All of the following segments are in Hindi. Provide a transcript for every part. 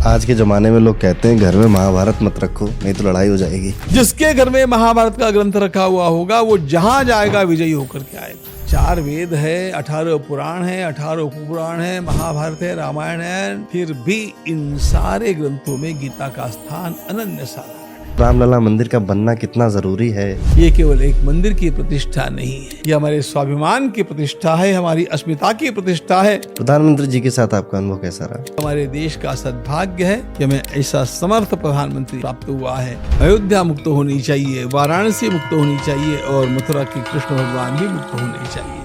आज के ज़माने में लोग कहते हैं घर में महाभारत मत रखो, नहीं तो लड़ाई हो जाएगी। जिसके घर में महाभारत का ग्रंथ रखा हुआ होगा वो जहां जाएगा विजयी होकर के आएगा। 4 वेद है, 18 पुराण है, 18 उपपुराण है, महाभारत है, रामायण है, फिर भी इन सारे ग्रंथों में गीता का स्थान अनन्य साधारण। रामलला मंदिर का बनना कितना जरूरी है। ये केवल एक मंदिर की प्रतिष्ठा नहीं है, ये हमारे स्वाभिमान की प्रतिष्ठा है, हमारी अस्मिता की प्रतिष्ठा है। प्रधानमंत्री जी के साथ आपका अनुभव कैसा रहा? हमारे देश का सद्भाग्य है कि हमें ऐसा समर्थ प्रधानमंत्री प्राप्त हुआ है। अयोध्या मुक्त होनी चाहिए, वाराणसी मुक्त होनी चाहिए और मथुरा के कृष्ण भगवान भी मुक्त होने चाहिए।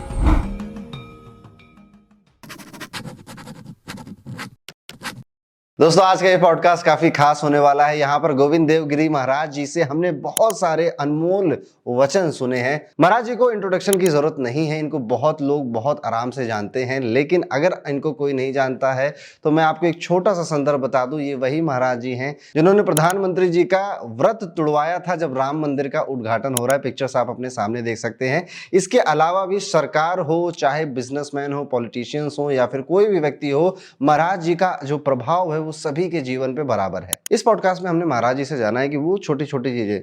दोस्तों, आज का ये पॉडकास्ट काफी खास होने वाला है। यहाँ पर गोविंद देवगिरी महाराज जी से हमने बहुत सारे अनमोल वचन सुने हैं। महाराज जी को इंट्रोडक्शन की जरूरत नहीं है, इनको बहुत लोग बहुत आराम से जानते हैं, लेकिन अगर इनको कोई नहीं जानता है तो मैं आपको एक छोटा सा संदर्भ बता दूं। ये वही महाराज जी हैं जिन्होंने प्रधानमंत्री जी का व्रत तुड़वाया था जब राम मंदिर का उद्घाटन हो रहा है। पिक्चर्स आप अपने सामने देख सकते हैं। इसके अलावा भी सरकार हो, चाहे बिजनेसमैन हो, पॉलिटिशियंस हो या फिर कोई भी व्यक्ति हो, महाराज जी का जो प्रभाव है वो सभी के जीवन पे बराबर है। इस पॉडकास्ट में हमने महाराज जी से जाना है कि वो छोटी छोटी चीजें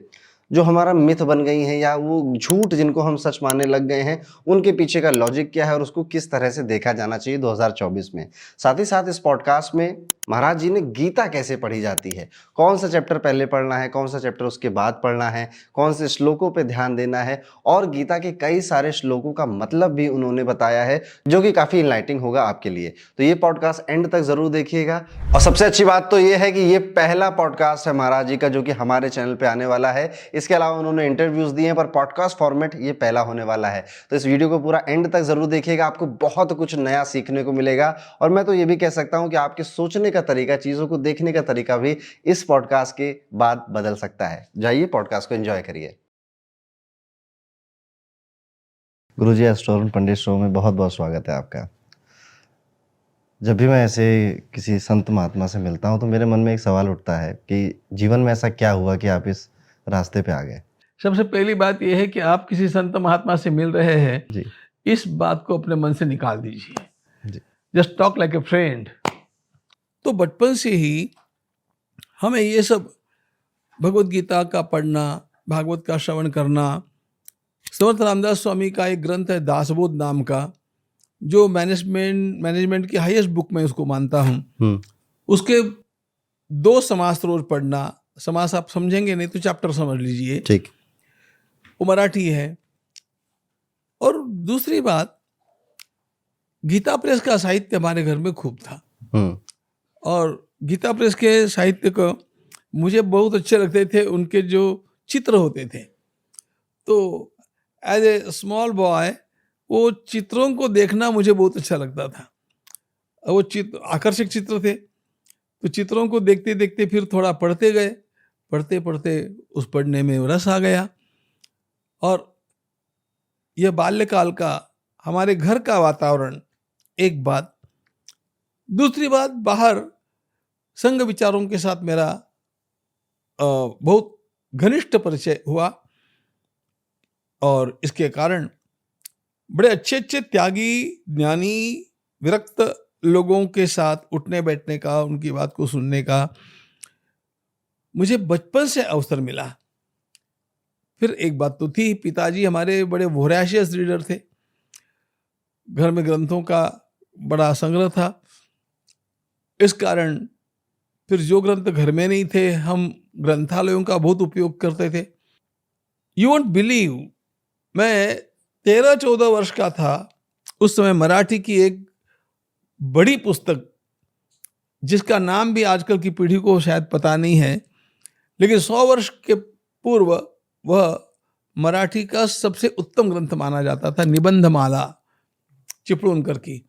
जो हमारा मिथ बन गई हैं या वो झूठ जिनको हम सच मानने लग गए हैं, उनके पीछे का लॉजिक क्या है और उसको किस तरह से देखा जाना चाहिए 2024 में। साथ ही साथ इस पॉडकास्ट में महाराज जी ने गीता कैसे पढ़ी जाती है, कौन सा चैप्टर पहले पढ़ना है, कौन सा चैप्टर उसके बाद पढ़ना है, कौन से श्लोकों पे ध्यान देना है, और गीता के कई सारे श्लोकों का मतलब भी उन्होंने बताया है जो कि काफी इनलाइटिंग होगा आपके लिए। तो ये पॉडकास्ट एंड तक जरूर देखिएगा। और सबसे अच्छी बात तो ये है कि ये पहला पॉडकास्ट है महाराज जी का जो कि हमारे चैनल पे आने वाला है। इसके अलावा उन्होंने इंटरव्यूज दिए हैं, पर पॉडकास्ट फॉर्मेट ये पहला होने वाला है। तो इस वीडियो को पूरा एंड तक जरूर देखिएगा, आपको बहुत कुछ नया सीखने को मिलेगा। और मैं तो ये भी कह सकता हूं कि आपके सोचने का तरीका, चीजों को देखने का तरीका भी इस पॉडकास्ट के बाद बदल सकता है। जाइए पॉडकास्ट को एंजॉय करिए। गुरुजी एस्ट्रोन पंडित शो में बहुत बहुत स्वागत है आपका। जब भी मैं ऐसे किसी संत महात्मा से मिलता हूं तो मेरे मन में एक सवाल उठता है कि जीवन में ऐसा क्या हुआ कि आप इस रास्ते पे आ गए। सबसे पहली बात यह है कि आप किसी संत महात्मा से मिल रहे हैं जी इस बात को अपने मन से निकाल दीजिए। जी just talk like a friend. तो बचपन से ही हमें ये सब भगवत गीता का पढ़ना, भागवत का श्रवण करना, समर्थ रामदास स्वामी का एक ग्रंथ है दासबोध नाम का, जो मैनेजमेंट की हाईएस्ट बुक में उसको मानता हूँ। उसके 2 समास रोज पढ़ना। समास आप समझेंगे नहीं तो चैप्टर समझ लीजिए। ठीक। वो मराठी है। और दूसरी बात, गीता प्रेस का साहित्य हमारे घर में खूब था। और गीता प्रेस के साहित्य को मुझे बहुत अच्छे लगते थे, उनके जो चित्र होते थे। तो एज ए स्मॉल बॉय वो चित्रों को देखना मुझे बहुत अच्छा लगता था। वो चित्र आकर्षक चित्र थे, तो चित्रों को देखते देखते फिर थोड़ा पढ़ते गए, पढ़ते पढ़ते उस पढ़ने में रस आ गया। और यह बाल्यकाल का हमारे घर का वातावरण एक बात। दूसरी बात, बाहर संघ विचारों के साथ मेरा बहुत घनिष्ठ परिचय हुआ और इसके कारण बड़े अच्छे अच्छे त्यागी, ज्ञानी, विरक्त लोगों के साथ उठने बैठने का, उनकी बात को सुनने का मुझे बचपन से अवसर मिला। फिर एक बात तो थी, पिताजी हमारे बड़े वोराशियस रीडर थे। घर में ग्रंथों का बड़ा संग्रह था। इस कारण फिर जो ग्रंथ घर में नहीं थे, हम ग्रंथालयों का बहुत उपयोग करते थे। यू वोंट बिलीव, मैं 13-14 वर्ष का था उस समय मराठी की एक बड़ी पुस्तक, जिसका नाम भी आजकल की पीढ़ी को शायद पता नहीं है, लेकिन 100 वर्ष के पूर्व वह मराठी का सबसे उत्तम ग्रंथ माना जाता था, निबंधमाला, चिपळूणकर की।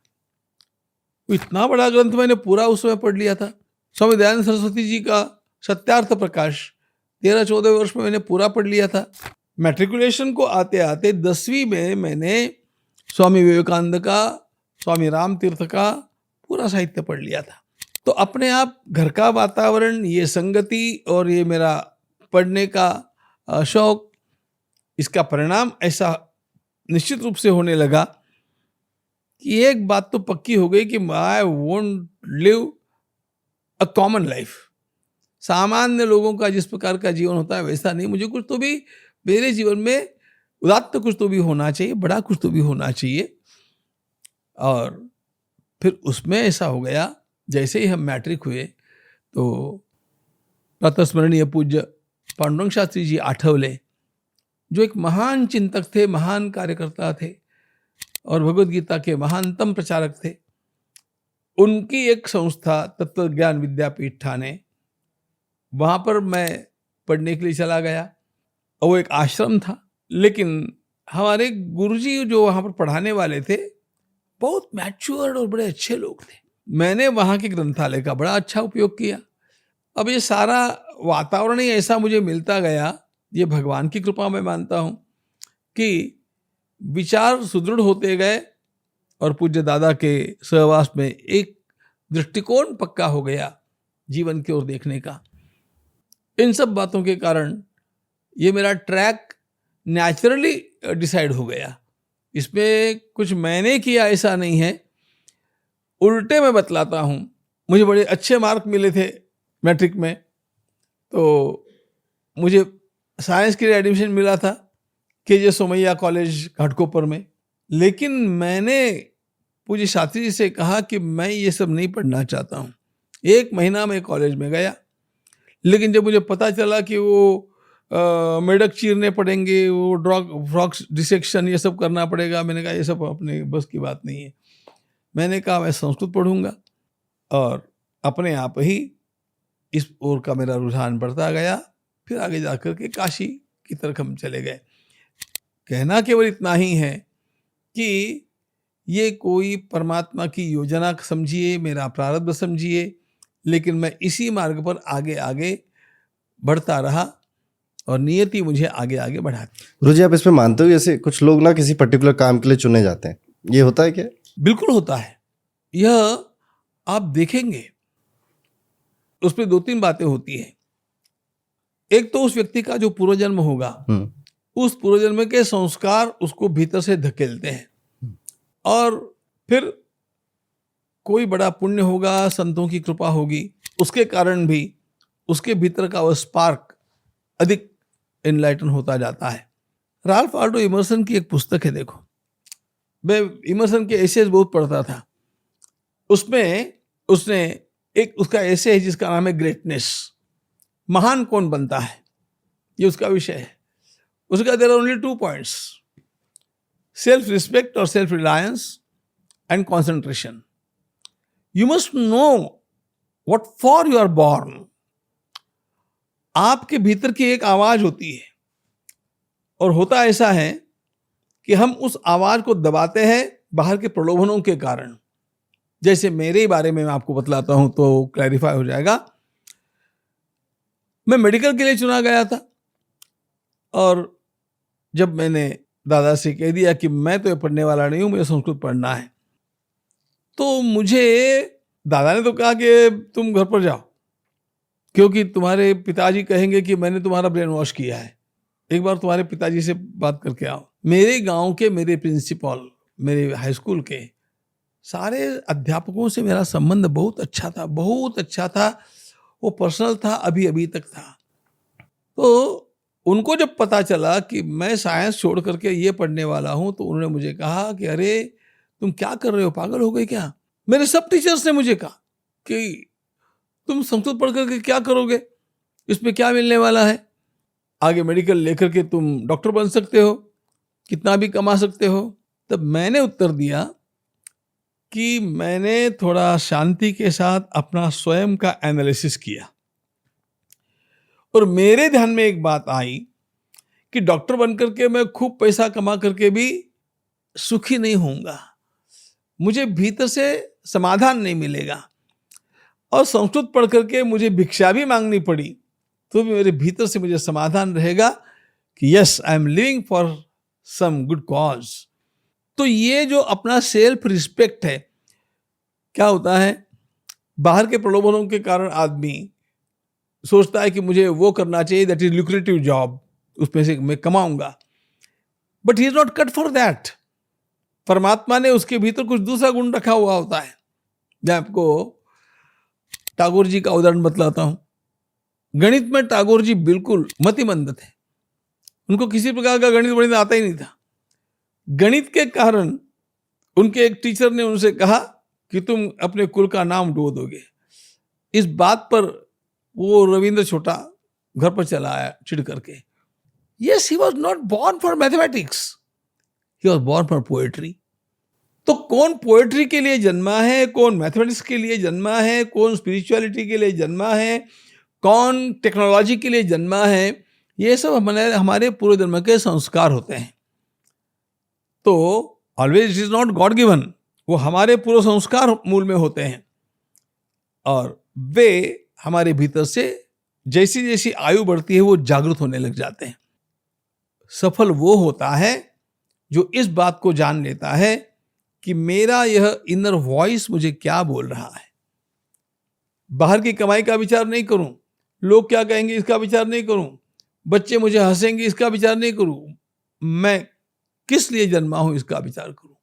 इतना बड़ा ग्रंथ मैंने पूरा उस समय पढ़ लिया था। स्वामी दयानंद सरस्वती जी का सत्यार्थ प्रकाश 13-14 वर्ष में मैंने पूरा पढ़ लिया था। मैट्रिकुलेशन को आते आते 10वीं में मैंने स्वामी विवेकानंद का, स्वामी राम तीर्थ का पूरा साहित्य पढ़ लिया था। तो अपने आप घर का वातावरण, ये संगति और ये मेरा पढ़ने का शौक, इसका परिणाम ऐसा निश्चित रूप से होने लगा कि एक बात तो पक्की हो गई कि I won't live a common life. सामान्य लोगों का जिस प्रकार का जीवन होता है वैसा नहीं, मुझे कुछ तो भी मेरे जीवन में उदात्त कुछ तो भी होना चाहिए, बड़ा कुछ तो भी होना चाहिए। और फिर उसमें ऐसा हो गया, जैसे ही हम मैट्रिक हुए तो प्रातस्मरणीय पूज्य पांडुरंग शास्त्री जी आठवले, जो एक महान चिंतक थे, महान कार्यकर्ता थे और भगवद गीता के महानतम प्रचारक थे, उनकी एक संस्था तत्व ज्ञान विद्यापीठ ठाणे, वहाँ पर मैं पढ़ने के लिए चला गया। और वो एक आश्रम था, लेकिन हमारे गुरुजी जो वहाँ पर पढ़ाने वाले थे बहुत मैच्योर्ड और बड़े अच्छे लोग थे। मैंने वहाँ के ग्रंथालय का बड़ा अच्छा उपयोग किया। अब ये सारा वातावरण ही ऐसा मुझे मिलता गया, ये भगवान की कृपा मैं मानता हूँ, कि विचार सुदृढ़ होते गए और पूज्य दादा के सहवास में एक दृष्टिकोण पक्का हो गया जीवन की ओर देखने का। इन सब बातों के कारण ये मेरा ट्रैक नेचुरली डिसाइड हो गया। इसमें कुछ मैंने किया ऐसा नहीं है, उल्टे मैं बतलाता हूँ। मुझे बड़े अच्छे मार्क मिले थे मैट्रिक में, तो मुझे साइंस के लिए एडमिशन मिला था के.जे. सोमैया कॉलेज घाटकोपर में। लेकिन मैंने पूज्य शास्त्री जी से कहा कि मैं ये सब नहीं पढ़ना चाहता हूँ। 1 महीना मैं कॉलेज में गया, लेकिन जब मुझे पता चला कि वो मेढक चीरने पड़ेंगे, वो फ्रॉक डिसेक्शन ये सब करना पड़ेगा, मैंने कहा ये सब अपने बस की बात नहीं है। मैंने कहा मैं संस्कृत पढ़ूंगा, और अपने आप ही इस ओर का मेरा रुझान बढ़ता गया। फिर आगे जाकर के काशी की तरफ हम चले गए। कहना केवल इतना ही है कि ये कोई परमात्मा की योजना समझिए, मेरा प्रारब्ध समझिए, लेकिन मैं इसी मार्ग पर आगे आगे बढ़ता रहा और नियति मुझे आगे आगे बढ़ाती। गुरुजी, आप इसमें मानते हो जैसे कुछ लोग ना किसी पर्टिकुलर काम के लिए चुने जाते हैं, ये होता है क्या? बिल्कुल होता है। यह आप देखेंगे, उसमें 2-3 बातें होती हैं। एक तो उस व्यक्ति का जो पूर्वजन्म होगा, उस पूर्वजन्म के संस्कार उसको भीतर से धकेलते हैं, और फिर कोई बड़ा पुण्य होगा, संतों की कृपा होगी, उसके कारण भी उसके भीतर का वह स्पार्क अधिक एनलाइटन होता जाता है। राल्फ वाल्डो इमर्सन की एक पुस्तक है, देखो, मैं इमर्सन के एसेज बहुत पढ़ता था। उसमें उसने एक उसका एसे है जिसका नाम है ग्रेटनेस, महान कौन बनता है, ये उसका विषय है। उसका there are only 2 points, self respect और self reliance and concentration. You must know what for you are born. आपके भीतर की एक आवाज होती है, और होता ऐसा है कि हम उस आवाज को दबाते हैं बाहर के प्रलोभनों के कारण। जैसे मेरे बारे में मैं आपको बतलाता हूं तो क्लैरिफाई हो जाएगा। मैं मेडिकल के लिए चुना गया था, और जब मैंने दादा से कह दिया कि मैं तो ये पढ़ने वाला नहीं हूं, मुझे संस्कृत पढ़ना है, तो मुझे दादा ने तो कहा कि तुम घर पर जाओ, क्योंकि तुम्हारे पिताजी कहेंगे कि मैंने तुम्हारा ब्रेन वॉश किया है, एक बार तुम्हारे पिताजी से बात करके आओ। मेरे गांव के मेरे प्रिंसिपल, मेरे हाई स्कूल के सारे अध्यापकों से मेरा संबंध बहुत अच्छा था, बहुत अच्छा था। वो पर्सनल था, अभी अभी तक था। तो उनको जब पता चला कि मैं साइंस छोड़ करके ये पढ़ने वाला हूँ, तो उन्होंने मुझे कहा कि अरे तुम क्या कर रहे हो, पागल हो गए क्या? मेरे सब टीचर्स ने मुझे कहा कि तुम संस्कृत पढ़ करके क्या करोगे, इसमें क्या मिलने वाला है, आगे मेडिकल लेकर के तुम डॉक्टर बन सकते हो, कितना भी कमा सकते हो। तब मैंने उत्तर दिया कि मैंने थोड़ा शांति के साथ अपना स्वयं का एनालिसिस किया, और मेरे ध्यान में एक बात आई कि डॉक्टर बनकर के मैं खूब पैसा कमा करके भी सुखी नहीं होऊंगा, मुझे भीतर से समाधान नहीं मिलेगा, और संस्कृत पढ़ करके मुझे भिक्षा भी मांगनी पड़ी तो भी मेरे भीतर से मुझे समाधान रहेगा कि yes, I am living for some good cause. तो ये जो अपना सेल्फ रिस्पेक्ट है, क्या होता है, बाहर के प्रलोभनों के कारण आदमी सोचता है कि मुझे वो करना चाहिए, दैट इज लुक्रेटिव जॉब, उसमें से मैं कमाऊंगा, but he is not cut for that. परमात्मा ने उसके भीतर कुछ दूसरा गुण रखा हुआ होता है। मैं आपको टैगोर जी का उदाहरण बतलाता हूं। गणित में टैगोर जी बिल्कुल मतिमंद थे, उनको किसी प्रकार का गणित गणित आता ही नहीं था। गणित के कारण उनके एक टीचर ने उनसे कहा कि तुम अपने कुल का नाम डुबो दोगे। इस बात पर वो रविंद्र छोटा घर पर चला आया चिढ़ करके। Yes, he was not born for mathematics, he was born for poetry. तो कौन पोएट्री के लिए जन्मा है, कौन मैथमेटिक्स के लिए जन्मा है, कौन स्पिरिचुअलिटी के लिए जन्मा है, कौन टेक्नोलॉजी के लिए जन्मा है, ये सब हमारे पूर्व जन्म के संस्कार होते हैं। तो always it is not God given, वो हमारे पूर्व संस्कार मूल में होते हैं और वे हमारे भीतर से जैसी जैसी आयु बढ़ती है वो जागृत होने लग जाते हैं। सफल वो होता है जो इस बात को जान लेता है कि मेरा यह इनर वॉइस मुझे क्या बोल रहा है। बाहर की कमाई का विचार नहीं करूं, लोग क्या कहेंगे इसका विचार नहीं करूं, बच्चे मुझे हंसेंगे इसका विचार नहीं करूं, मैं किस लिए जन्मा हूं इसका विचार करूं।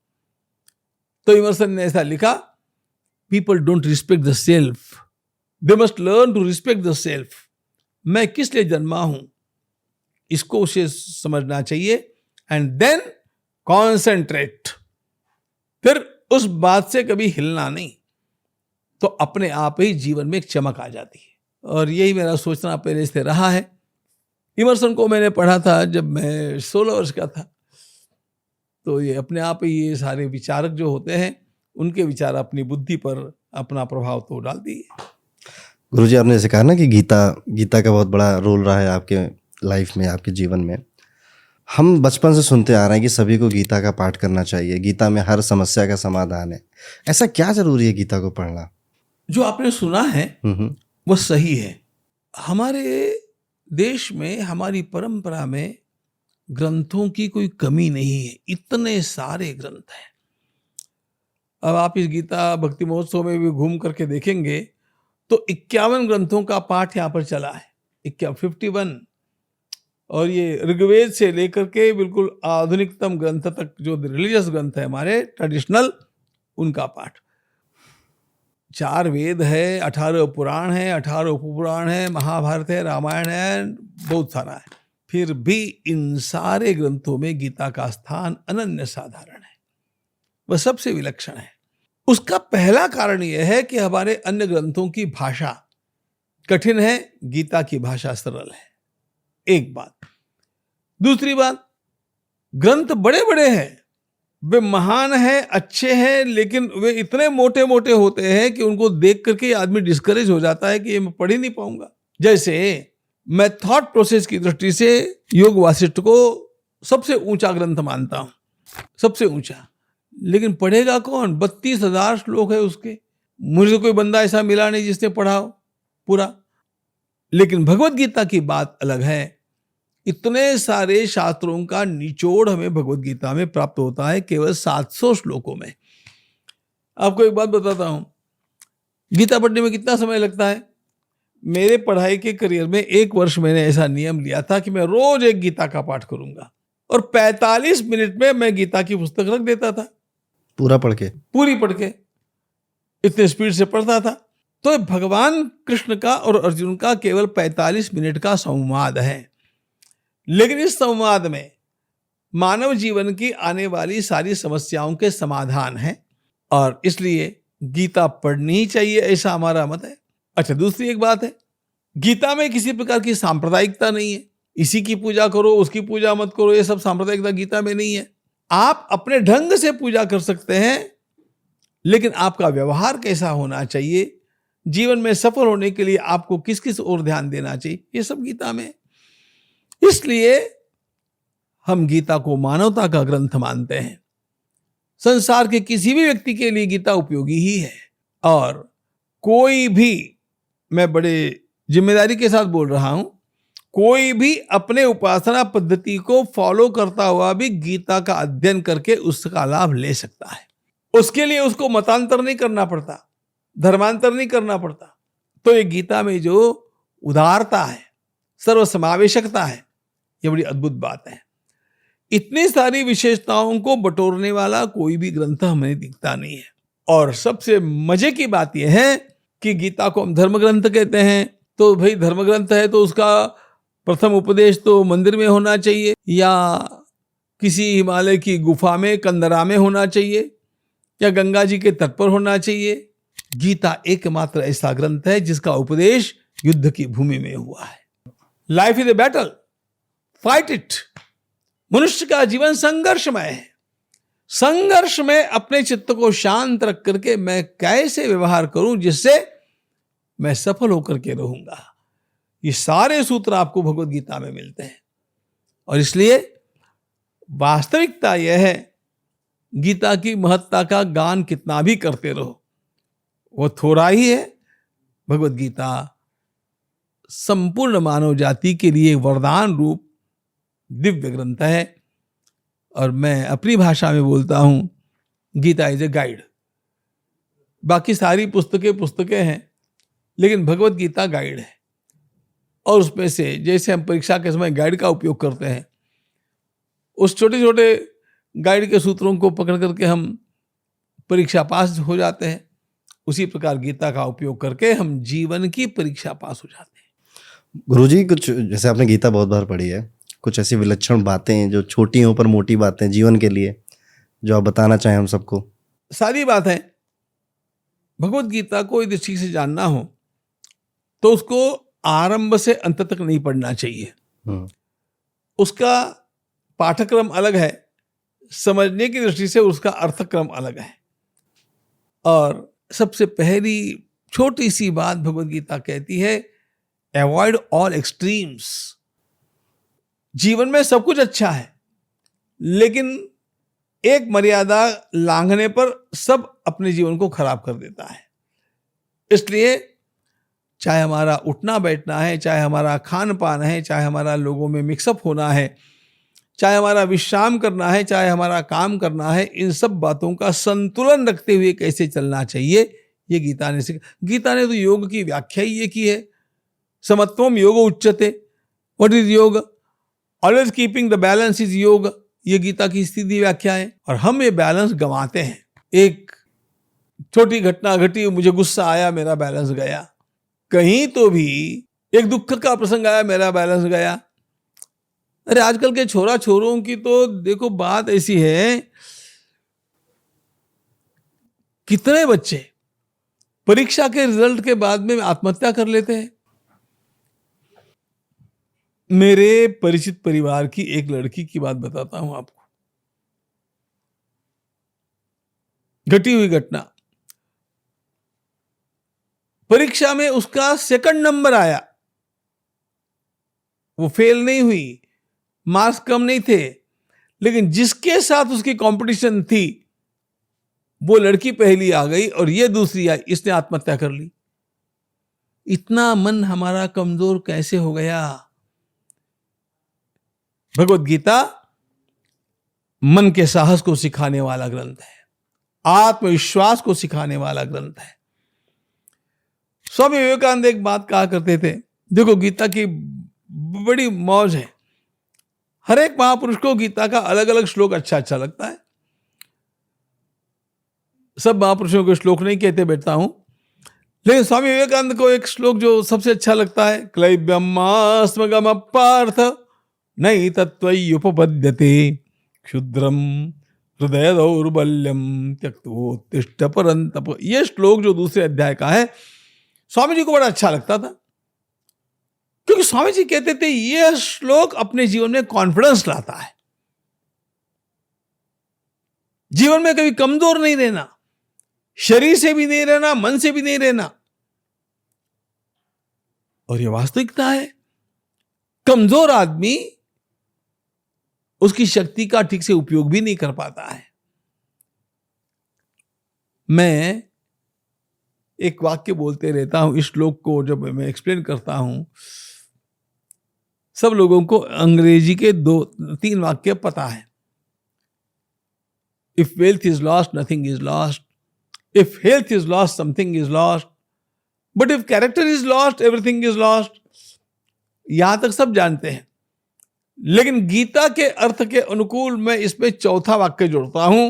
तो इमर्सन ने ऐसा लिखा, people don't respect the self, they must learn to respect the self. मैं किस लिए जन्मा हूं इसको उसे समझना चाहिए एंड देन कॉन्सेंट्रेट। फिर उस बात से कभी हिलना नहीं, तो अपने आप ही जीवन में एक चमक आ जाती है। और यही मेरा सोचना पहले से रहा है। इमर्सन को मैंने पढ़ा था जब मैं 16 वर्ष का था, तो ये अपने आप ही ये सारे विचारक जो होते हैं उनके विचार अपनी बुद्धि पर अपना प्रभाव तो डाल दिए। गुरुजी, आपने जैसे कहा ना कि गीता का बहुत बड़ा रोल रहा है आपके लाइफ में, आपके जीवन में। हम बचपन से सुनते आ रहे हैं कि सभी को गीता का पाठ करना चाहिए, गीता में हर समस्या का समाधान है। ऐसा क्या जरूरी है गीता को पढ़ना? जो आपने सुना है वो सही है। हमारे देश में, हमारी परंपरा में ग्रंथों की कोई कमी नहीं है, इतने सारे ग्रंथ हैं। अब आप इस गीता भक्ति महोत्सव में भी घूम करके देखेंगे तो 51 ग्रंथों का पाठ यहाँ पर चला है, 51। और ये ऋग्वेद से लेकर के बिल्कुल आधुनिकतम ग्रंथ तक जो रिलीजियस ग्रंथ है हमारे ट्रेडिशनल, उनका पाठ। 4 वेद है, 18 पुराण है, 18 उपपुराण है, महाभारत है, रामायण है, बहुत सारा है। फिर भी इन सारे ग्रंथों में गीता का स्थान अनन्य साधारण है, वह सबसे विलक्षण है। उसका पहला कारण यह है कि हमारे अन्य ग्रंथों की भाषा कठिन है, गीता की भाषा सरल है, एक बात। दूसरी बात, ग्रंथ बड़े बड़े हैं, वे महान हैं, अच्छे हैं, लेकिन वे इतने मोटे मोटे होते हैं कि उनको देख करके आदमी डिस्करेज हो जाता है कि ये मैं पढ़ ही नहीं पाऊंगा। जैसे मैं थॉट प्रोसेस की दृष्टि से योग वासिष्ठ को सबसे ऊंचा ग्रंथ मानता हूं, सबसे ऊंचा, लेकिन पढ़ेगा कौन? 32,000 श्लोक है उसके। मुझे कोई बंदा ऐसा मिला नहीं जिसने पढ़ा हो पूरा। लेकिन भगवत गीता की बात अलग है। इतने सारे शास्त्रों का निचोड़ हमें भगवत गीता में प्राप्त होता है केवल 700 श्लोकों में। आपको एक बात बताता हूं, गीता पढ़ने में कितना समय लगता है। मेरे पढ़ाई के करियर में 1 वर्ष मैंने ऐसा नियम लिया था कि मैं रोज एक गीता का पाठ करूंगा और 45 मिनट में मैं गीता की पुस्तक रख देता था, पूरा पढ़ के, पूरी पढ़ के, इतने स्पीड से पढ़ता था। तो भगवान कृष्ण का और अर्जुन का केवल 45 मिनट का संवाद है, लेकिन इस संवाद में मानव जीवन की आने वाली सारी समस्याओं के समाधान हैं और इसलिए गीता पढ़नी ही चाहिए, ऐसा हमारा मत है। अच्छा, दूसरी एक बात है, गीता में किसी प्रकार की सांप्रदायिकता नहीं है, इसी की पूजा करो उसकी पूजा मत करो, ये सब सांप्रदायिकता गीता में नहीं है। आप अपने ढंग से पूजा कर सकते हैं, लेकिन आपका व्यवहार कैसा होना चाहिए, जीवन में सफल होने के लिए आपको किस किस ओर ध्यान देना चाहिए, ये सब गीता में। इसलिए हम गीता को मानवता का ग्रंथ मानते हैं। संसार के किसी भी व्यक्ति के लिए गीता उपयोगी ही है और कोई भी, मैं बड़े जिम्मेदारी के साथ बोल रहा हूं, कोई भी अपने उपासना पद्धति को फॉलो करता हुआ भी गीता का अध्ययन करके उसका लाभ ले सकता है। उसके लिए उसको मतांतर नहीं करना पड़ता, धर्मांतर नहीं करना पड़ता। तो ये गीता में जो उदारता है, सर्वसमावेशकता है, ये बड़ी अद्भुत बात है। इतनी सारी विशेषताओं को बटोरने वाला कोई भी ग्रंथ हमें दिखता नहीं है। और सबसे मजे की बात यह है कि गीता को हम धर्म ग्रंथ कहते हैं, तो भाई धर्म ग्रंथ है तो उसका प्रथम उपदेश तो मंदिर में होना चाहिए या किसी हिमालय की गुफा में कंदरा में होना चाहिए या गंगा जी के तट पर होना चाहिए। गीता एकमात्र ऐसा ग्रंथ है जिसका उपदेश युद्ध की भूमि में हुआ है। Life is a battle, fight it. मनुष्य का जीवन संघर्षमय है। संघर्ष में अपने चित्त को शांत रख करके मैं कैसे व्यवहार करूं जिससे मैं सफल होकर के रहूंगा। ये सारे सूत्र आपको भगवत गीता में मिलते हैं। और इसलिए वास्तविकता यह है, गीता की महत्ता का गान कितना भी करते रहो वो थोड़ा ही है। भगवत गीता संपूर्ण मानव जाति के लिए वरदान रूप दिव्य ग्रंथ है। और मैं अपनी भाषा में बोलता हूं, गीता इज ए गाइड। बाकी सारी पुस्तकें हैं, लेकिन भगवत गीता गाइड है। और उसमें से जैसे हम परीक्षा के समय गाइड का उपयोग करते हैं, उस छोटे छोटे गाइड के सूत्रों को पकड़ करके हम परीक्षा पास हो जाते हैं, उसी प्रकार गीता का उपयोग करके हम जीवन की परीक्षा पास हो जाते हैं। गुरुजी, कुछ जैसे आपने गीता बहुत बार पढ़ी है, कुछ ऐसी विलक्षण बातें जो छोटी हों पर मोटी बातें जीवन के लिए जो आप बताना चाहें हम सबको? सारी बात है। भगवत गीता को यदि ठीक से जानना हो तो उसको आरंभ से अंत तक नहीं पढ़ना चाहिए। उसका पाठक्रम अलग है, समझने की दृष्टि से उसका अर्थक्रम अलग है। और सबसे पहली छोटी सी बात भगवत गीता कहती है, अवॉइड ऑल एक्सट्रीम्स। जीवन में सब कुछ अच्छा है, लेकिन एक मर्यादा लांघने पर सब अपने जीवन को खराब कर देता है। इसलिए चाहे हमारा उठना बैठना है, चाहे हमारा खान पान है, चाहे हमारा लोगों में मिक्सअप होना है, चाहे हमारा विश्राम करना है, चाहे हमारा काम करना है, इन सब बातों का संतुलन रखते हुए कैसे चलना चाहिए, ये गीता ने गीता ने तो योग की व्याख्या ही ये की है। समत्वम योग उच्यते। व्हाट इज योग? Always keeping the balance is योग। ये गीता की सीधी व्याख्या है। और हम ये बैलेंस गंवाते हैं। एक छोटी घटना घटी, मुझे गुस्सा आया, मेरा बैलेंस गया। कहीं तो भी एक दुख का प्रसंग आया, मेरा बैलेंस गया। अरे आजकल के छोरा छोरों की तो देखो बात ऐसी है, कितने बच्चे परीक्षा के रिजल्ट के बाद में आत्महत्या कर लेते हैं। मेरे परिचित परिवार की एक लड़की की बात बताता हूं आपको, घटी हुई घटना। परीक्षा में उसका सेकंड नंबर आया, वो फेल नहीं हुई, मार्क्स कम नहीं थे, लेकिन जिसके साथ उसकी कंपटीशन थी वो लड़की पहली आ गई और ये दूसरी आई, इसने आत्महत्या कर ली। इतना मन हमारा कमजोर कैसे हो गया? भगवत गीता मन के साहस को सिखाने वाला ग्रंथ है, आत्मविश्वास को सिखाने वाला ग्रंथ है। स्वामी विवेकानंद एक बात कहा करते थे, देखो गीता की बड़ी मौज है। हर एक महापुरुष को गीता का अलग अलग श्लोक अच्छा लगता है। सब महापुरुषों को श्लोक नहीं कहते बैठता हूं, लेकिन स्वामी विवेकानंद को एक श्लोक जो सबसे अच्छा लगता है, क्लैब्यमास्मगम पार्थ नई तत्त्वयुपपद्यते क्षुद्रम हृदय दौर्बल्यम त्यक्तोत्तिष्ठ परंतप। ये श्लोक जो दूसरे अध्याय का है, स्वामी जी को बड़ा अच्छा लगता था, क्योंकि स्वामी जी कहते थे यह श्लोक अपने जीवन में कॉन्फिडेंस लाता है। जीवन में कभी कमजोर नहीं रहना, शरीर से भी नहीं रहना, मन से भी नहीं रहना। और यह वास्तविकता है। कमजोर आदमी उसकी शक्ति का ठीक से उपयोग भी नहीं कर पाता है। मैं एक वाक्य बोलते रहता हूं, इस श्लोक को जब मैं एक्सप्लेन करता हूं, सब लोगों को अंग्रेजी के 2-3 वाक्य पता है। If wealth is lost nothing is lost, if health is lost something is lost, but if character is lost everything is lost. यहां तक सब जानते हैं, लेकिन गीता के अर्थ के अनुकूल मैं इसमें चौथा वाक्य जोड़ता हूं,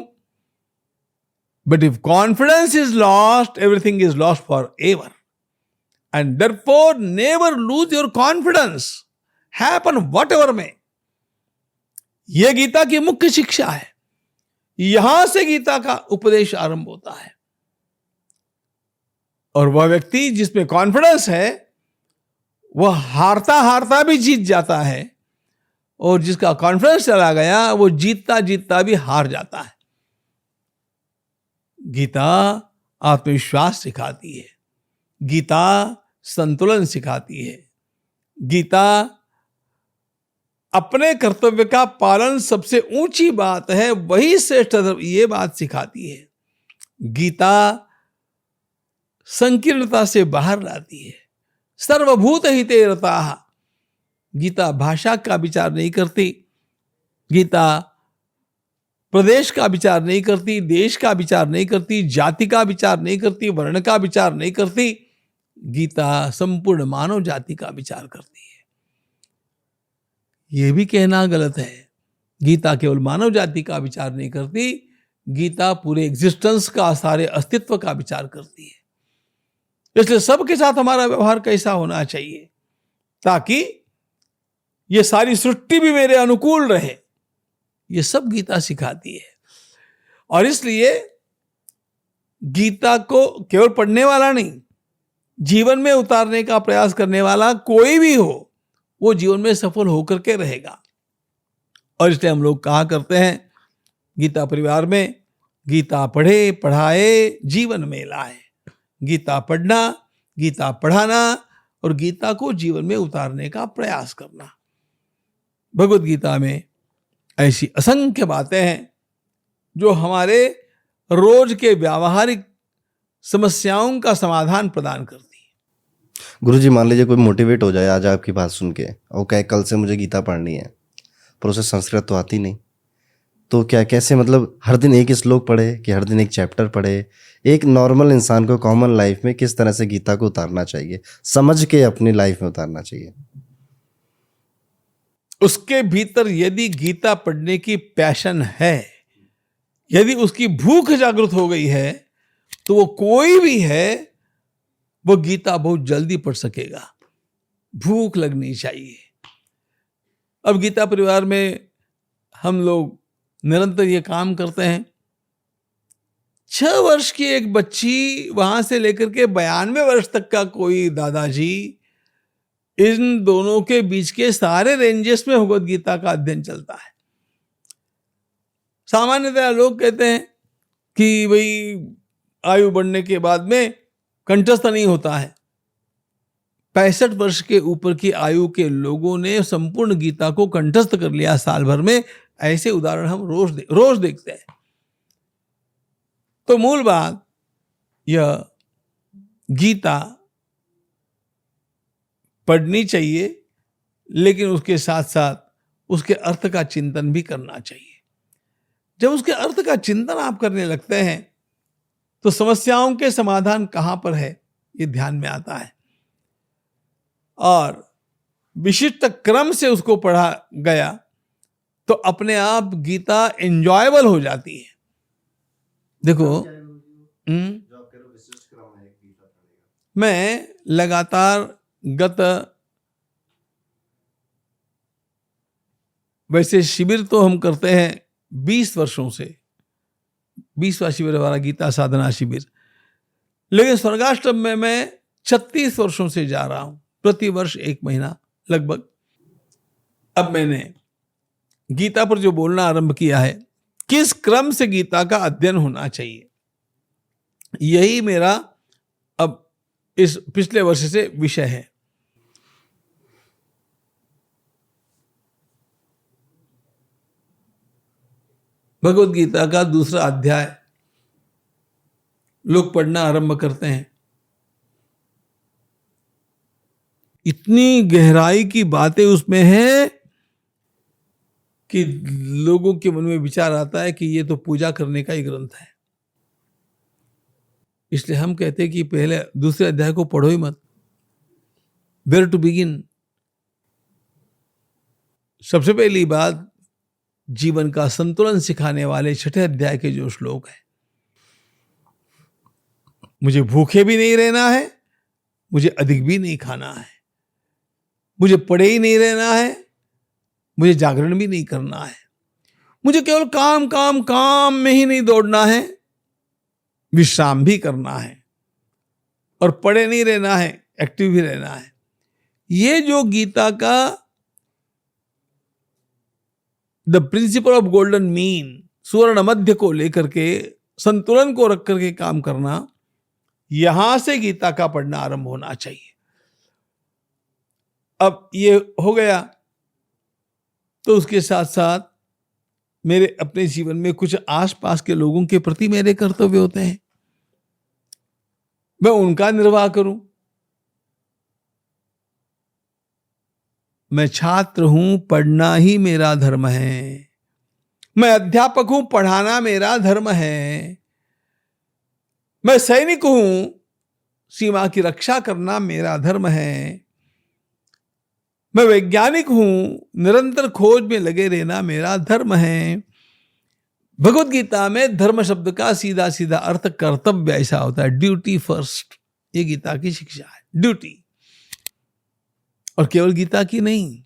But if confidence is lost, everything is lost forever. And therefore, never lose your confidence. Happen whatever may. यह गीता की मुख्य शिक्षा है. यहां से गीता का उपदेश आरंभ होता है. और वह व्यक्ति जिसमें कॉन्फिडेंस है, वह हारता हारता भी जीत जाता है. और जिसका कॉन्फिडेंस चला गया, वो जीतता जीतता भी हार जाता है. गीता आत्मविश्वास सिखाती है. गीता संतुलन सिखाती है. गीता अपने कर्तव्य का पालन सबसे ऊंची बात है, वही श्रेष्ठ धर्म, ये बात सिखाती है. गीता संकीर्णता से बाहर लाती है. सर्वभूत हिते रताः. गीता भाषा का विचार नहीं करती. गीता प्रदेश का विचार नहीं करती, देश का विचार नहीं करती, जाति का विचार नहीं करती, वर्ण का विचार नहीं करती. गीता संपूर्ण मानव जाति का विचार करती है. यह भी कहना गलत है. गीता केवल मानव जाति का विचार नहीं करती, गीता पूरे एग्जिस्टेंस का, सारे अस्तित्व का विचार करती है. इसलिए सबके साथ हमारा व्यवहार कैसा होना चाहिए, ताकि ये सारी सृष्टि भी मेरे अनुकूल रहे, ये सब गीता सिखाती है. और इसलिए गीता को केवल पढ़ने वाला नहीं, जीवन में उतारने का प्रयास करने वाला कोई भी हो, वो जीवन में सफल होकर के रहेगा. और इसलिए हम लोग कहा करते हैं गीता परिवार में, गीता पढ़े पढ़ाए जीवन में लाए. गीता पढ़ना, गीता पढ़ाना और गीता को जीवन में उतारने का प्रयास करना. भगवत गीता में ऐसी असंख्य बातें हैं जो हमारे रोज के व्यावहारिक समस्याओं का समाधान प्रदान करती है. गुरुजी, मान लीजिए कोई मोटिवेट हो जाए आज आपकी बात सुन के और कहे कल से मुझे गीता पढ़नी है, पर उसे संस्कृत तो आती नहीं, तो क्या कैसे, मतलब हर दिन एक श्लोक पढ़े कि हर दिन एक चैप्टर पढ़े? एक नॉर्मल इंसान को कॉमन लाइफ में किस तरह से गीता को उतारना चाहिए, समझ के अपनी लाइफ में उतारना चाहिए? उसके भीतर यदि गीता पढ़ने की पैशन है, यदि उसकी भूख जागृत हो गई है, तो वो कोई भी है, वो गीता बहुत जल्दी पढ़ सकेगा. भूख लगनी चाहिए. अब गीता परिवार में हम लोग निरंतर ये काम करते हैं. 6 वर्ष की एक बच्ची वहां से लेकर के 92 वर्ष तक का कोई दादाजी, इन दोनों के बीच के सारे रेंजेस में भगवत गीता का अध्ययन चलता है. सामान्यतः लोग कहते हैं कि भाई आयु बढ़ने के बाद में कंठस्थ नहीं होता है. 65 वर्ष के ऊपर की आयु के लोगों ने संपूर्ण गीता को कंठस्थ कर लिया साल भर में. ऐसे उदाहरण हम रोज देखते हैं. तो मूल बात यह, गीता पढ़नी चाहिए, लेकिन उसके साथ साथ उसके अर्थ का चिंतन भी करना चाहिए. जब उसके अर्थ का चिंतन आप करने लगते हैं, तो समस्याओं के समाधान कहां पर है, ये ध्यान में आता है. और विशिष्ट क्रम से उसको पढ़ा गया तो अपने आप गीता एंजॉयबल हो जाती है. देखो, मैं लगातार गत, वैसे शिविर तो हम करते हैं 20 वर्षों से, 20वां शिविर हमारा गीता साधना शिविर, लेकिन स्वर्गाष्टम में मैं 36 वर्षों से जा रहा हूं, प्रति वर्ष 1 महीना लगभग. अब मैंने गीता पर जो बोलना आरंभ किया है, किस क्रम से गीता का अध्ययन होना चाहिए, यही मेरा अब इस पिछले वर्ष से विषय है. भगवत गीता का दूसरा अध्याय लोग पढ़ना आरंभ करते हैं. इतनी गहराई की बातें उसमें हैं कि लोगों के मन में विचार आता है कि ये तो पूजा करने का ही ग्रंथ है. इसलिए हम कहते हैं कि पहले दूसरे अध्याय को पढ़ो ही मत. Where to begin? सबसे पहली बात, जीवन का संतुलन सिखाने वाले 6ठे अध्याय के जो श्लोक हैं, मुझे भूखे भी नहीं रहना है, मुझे अधिक भी नहीं खाना है, मुझे पड़े ही नहीं रहना है, मुझे जागरण भी नहीं करना है, मुझे केवल काम काम काम में ही नहीं दौड़ना है, विश्राम भी करना है और पड़े नहीं रहना है, एक्टिव भी रहना है। ये जो गीता का the principle of golden mean, सुवर्ण मध्य को लेकर के, संतुलन को रख करके काम करना, यहां से गीता का पढ़ना आरंभ होना चाहिए। अब ये हो गया, तो उसके साथ साथ मेरे अपने जीवन में कुछ आसपास के लोगों के प्रति मेरे कर्तव्य होते हैं, मैं उनका निर्वाह करूं। मैं छात्र हूं, पढ़ना ही मेरा धर्म है। मैं अध्यापक हूं, पढ़ाना मेरा धर्म है। मैं सैनिक हूं, सीमा की रक्षा करना मेरा धर्म है। मैं वैज्ञानिक हूं, निरंतर खोज में लगे रहना मेरा धर्म है। भगवत गीता में धर्म शब्द का सीधा सीधा अर्थ कर्तव्य ऐसा होता है, ड्यूटी फर्स्ट। ये गीता की शिक्षा है, ड्यूटी। और केवल गीता की नहीं,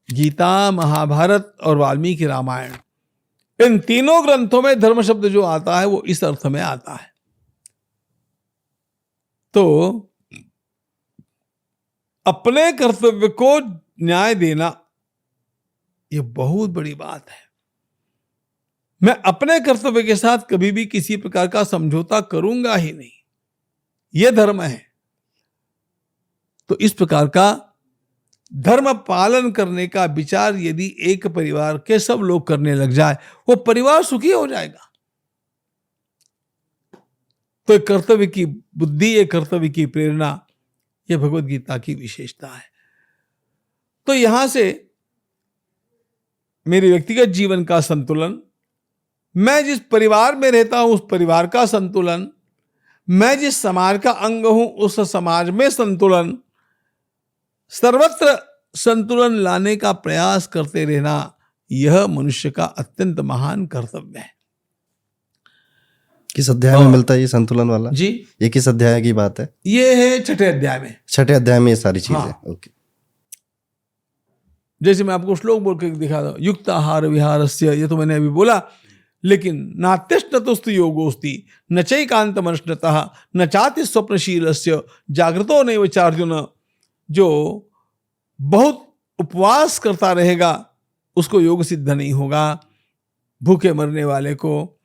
गीता, महाभारत और वाल्मीकि रामायण, इन तीनों ग्रंथों में धर्म शब्द जो आता है वो इस अर्थ में आता है। तो अपने कर्तव्य को न्याय देना, ये बहुत बड़ी बात है। मैं अपने कर्तव्य के साथ कभी भी किसी प्रकार का समझौता करूंगा ही नहीं, यह धर्म है। तो इस प्रकार का धर्म पालन करने का विचार यदि एक परिवार के सब लोग करने लग जाए, वो परिवार सुखी हो जाएगा। तो एक कर्तव्य की बुद्धि, एक कर्तव्य की प्रेरणा, यह भगवत गीता की विशेषता है। तो यहां से मेरे व्यक्तिगत जीवन का संतुलन, मैं जिस परिवार में रहता हूं उस परिवार का संतुलन, मैं जिस समाज का अंग हूं उस समाज में संतुलन, सर्वत्र संतुलन लाने का प्रयास करते रहना, यह मनुष्य का अत्यंत महान कर्तव्य है। किस अध्याय में मिलता है ये संतुलन वाला? जी, ये किस अध्याय की बात है? ये है 6ठे अध्याय में। 6ठे अध्याय में ये सारी चीजें। हाँ। ओके। जैसे मैं आपको श्लोक बोल के दिखा दूं, युक्त आहार विहारस्य, ये तो मैंने अभी बोला, लेकिन नात्यष्टतुस्तु योगोस्ति न चैकांत मनस्नतः न चाति स्वप्नशीलस्य जागृतो नैव चार्जुन। जो बहुत उपवास करता रहेगा उसको योग सिद्ध नहीं होगा। भूखे मरने वाले को,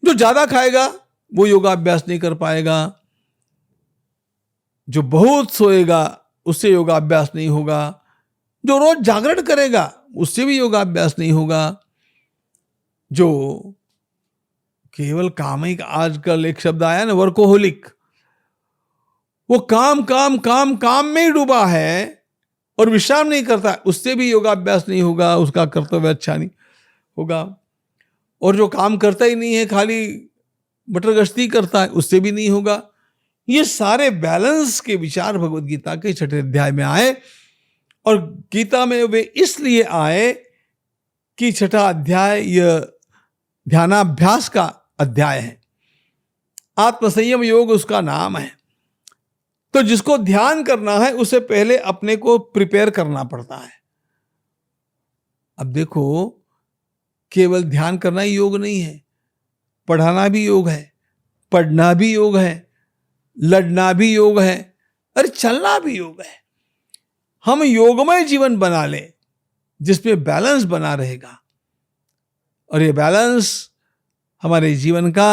जो ज्यादा खाएगा वो योगाभ्यास नहीं कर पाएगा। जो बहुत सोएगा उससे योगाभ्यास नहीं होगा। जो रोज जागरण करेगा उससे भी योगाभ्यास नहीं होगा। जो केवल कामिक, आजकल एक शब्द आया ना, वर्कोहोलिक, वो काम काम काम काम में ही डूबा है और विश्राम नहीं करता, उससे भी योगाभ्यास नहीं होगा, उसका कर्तव्य अच्छा नहीं होगा। और जो काम करता ही नहीं है, खाली बटर गश्ती करता है, उससे भी नहीं होगा। ये सारे बैलेंस के विचार भगवत गीता के 6ठे अध्याय में आए। और गीता में वे इसलिए आए कि 6ठा अध्याय यह ध्यानाभ्यास का अध्याय है। आत्मसंयम योग उसका नाम है। तो जिसको ध्यान करना है उसे पहले अपने को प्रिपेयर करना पड़ता है। अब देखो, केवल ध्यान करना ही योग नहीं है, पढ़ाना भी योग है, पढ़ना भी योग है, लड़ना भी योग है, अरे चलना भी योग है। हम योगमय जीवन बना ले जिसमें बैलेंस बना रहेगा, और ये बैलेंस हमारे जीवन का,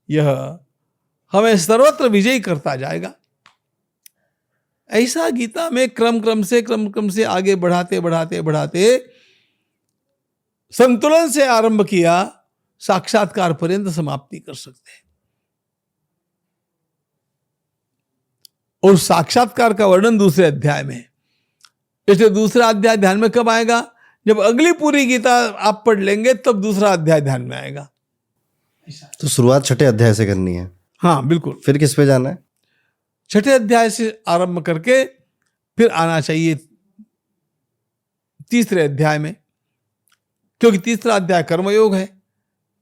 यह हमें सर्वत्र विजयी करता जाएगा। ऐसा गीता में क्रम क्रम से आगे बढ़ाते बढ़ाते बढ़ाते संतुलन से आरंभ किया, साक्षात्कार पर्यंत समाप्ति कर सकते हैं। और साक्षात्कार का वर्णन दूसरे अध्याय में है। इसलिए दूसरा अध्याय ध्यान में कब आएगा? जब अगली पूरी गीता आप पढ़ लेंगे तब दूसरा अध्याय ध्यान में आएगा। तो शुरुआत 6ठे अध्याय से करनी है। हाँ बिल्कुल। फिर किस पे जाना है? 6ठे अध्याय से आरंभ करके फिर आना चाहिए तीसरे अध्याय में, क्योंकि तीसरा अध्याय कर्मयोग है।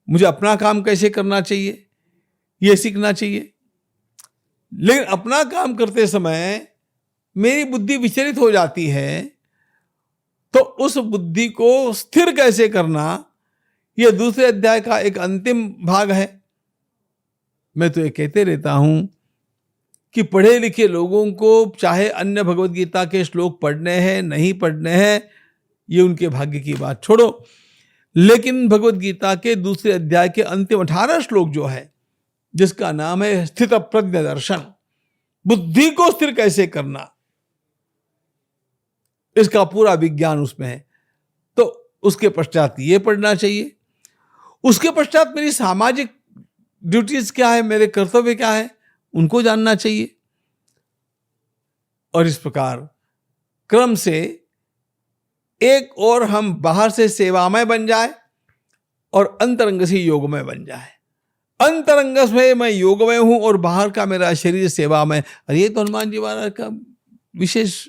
मुझे अपना काम कैसे करना चाहिए ये सीखना चाहिए। लेकिन अपना काम करते समय मेरी बुद्धि विचलित हो जाती है, तो उस बुद्धि को स्थिर कैसे करना, यह दूसरे अध्याय का एक अंतिम भाग है। मैं तो ये कहते रहता हूं कि पढ़े लिखे लोगों को चाहे अन्य भगवत गीता के श्लोक पढ़ने हैं नहीं पढ़ने हैं, ये उनके भाग्य की बात छोड़ो, लेकिन भगवत गीता के दूसरे अध्याय के अंतिम 18 श्लोक जो है, जिसका नाम है स्थित प्रज्ञ दर्शन, बुद्धि को स्थिर कैसे करना, इसका पूरा विज्ञान उसमें है। तो उसके पश्चात ये पढ़ना चाहिए। उसके पश्चात मेरी सामाजिक ड्यूटीज क्या है, मेरे कर्तव्य क्या है, उनको जानना चाहिए। और इस प्रकार क्रम से एक और हम बाहर से सेवामय बन जाए और अंतरंग से योगमय बन जाए। अंतरंग से मैं योगमय हूं और बाहर का मेरा शरीर सेवामय। अरे ये तो हनुमान जी महाराज का विशेष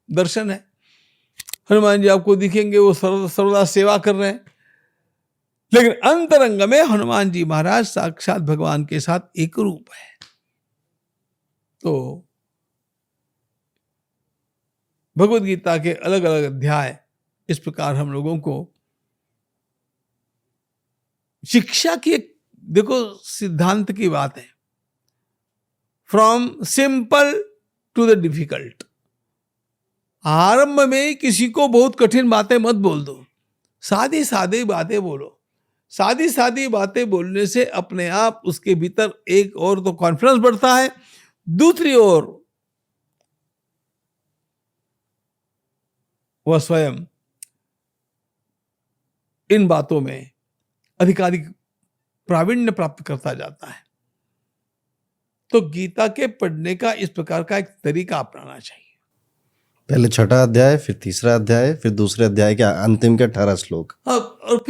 दर्शन है। हनुमान जी आपको दिखेंगे वो सर्वदा सेवा कर रहे हैं, लेकिन अंतरंग में हनुमान जी महाराज साक्षात भगवान के साथ एक रूप है। तो भगवत गीता के अलग अलग अध्याय इस प्रकार हम लोगों को शिक्षा की एक, देखो सिद्धांत की बात है, from simple to the difficult. आरंभ में किसी को बहुत कठिन बातें मत बोल दो, सादी सादी बातें बोलो। सादी सादी बातें बोलने से अपने आप उसके भीतर एक और तो कॉन्फिडेंस बढ़ता है, दूसरी ओर वह स्वयं इन बातों में अधिकाधिक प्रावीण्य प्राप्त करता जाता है। तो गीता के पढ़ने का इस प्रकार का एक तरीका अपनाना चाहिए। पहले छठा अध्याय, फिर तीसरा अध्याय, फिर दूसरे अध्याय के अंतिम के 18 श्लोक। हाँ, और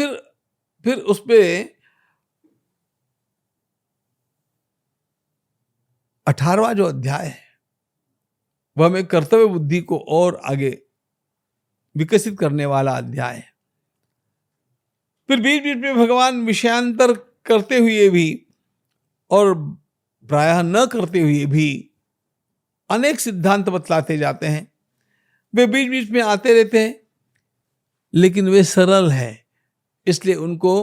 फिर उसपे 18वां जो अध्याय है वह हमें कर्तव्य बुद्धि को और आगे विकसित करने वाला अध्याय है। फिर बीच बीच में भगवान विषयांतर करते हुए भी और प्रायः न करते हुए भी अनेक सिद्धांत बतलाते जाते हैं। वे बीच बीच में आते रहते हैं, लेकिन वे सरल है, इसलिए उनको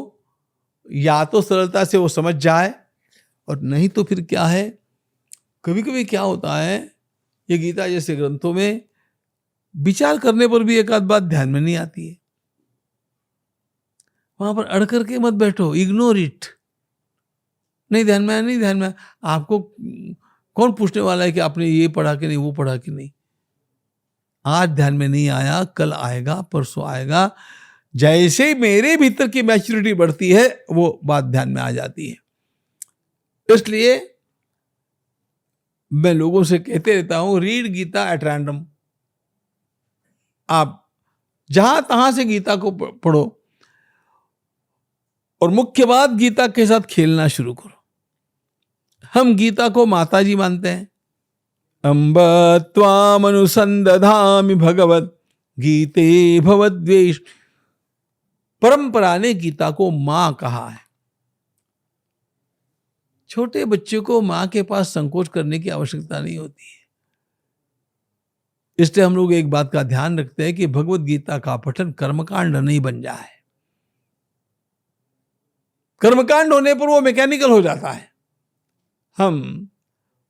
या तो सरलता से वो समझ जाए, और नहीं तो फिर क्या है, कभी कभी क्या होता है, ये गीता जैसे ग्रंथों में विचार करने पर भी एक आध बात ध्यान में नहीं आती है। वहां पर अड़ करके मत बैठो, इग्नोर इट। नहीं ध्यान में आया, नहीं ध्यान में आया। आपको कौन पूछने वाला है कि आपने ये पढ़ा कि नहीं, वो पढ़ा कि नहीं। आज ध्यान में नहीं आया, कल आएगा, परसों आएगा। जैसे मेरे भीतर की मैच्योरिटी बढ़ती है वो बात ध्यान में आ जाती है। इसलिए मैं लोगों से कहते रहता हूं, रीड गीता एट रैंडम। आप जहां तहां से गीता को पढ़ो, और मुख्य बात, गीता के साथ खेलना शुरू करो। हम गीता को माता जी मानते हैं। अम्ब त्वाम अनुसंदधामि भगवत गीते भवद्वेष। परंपरा ने गीता को मां कहा है। छोटे बच्चे को मां के पास संकोच करने की आवश्यकता नहीं होती है। इसलिए हम लोग एक बात का ध्यान रखते हैं कि भगवत गीता का पठन कर्मकांड नहीं बन जाए। कर्मकांड होने पर वो मैकेनिकल हो जाता है। हम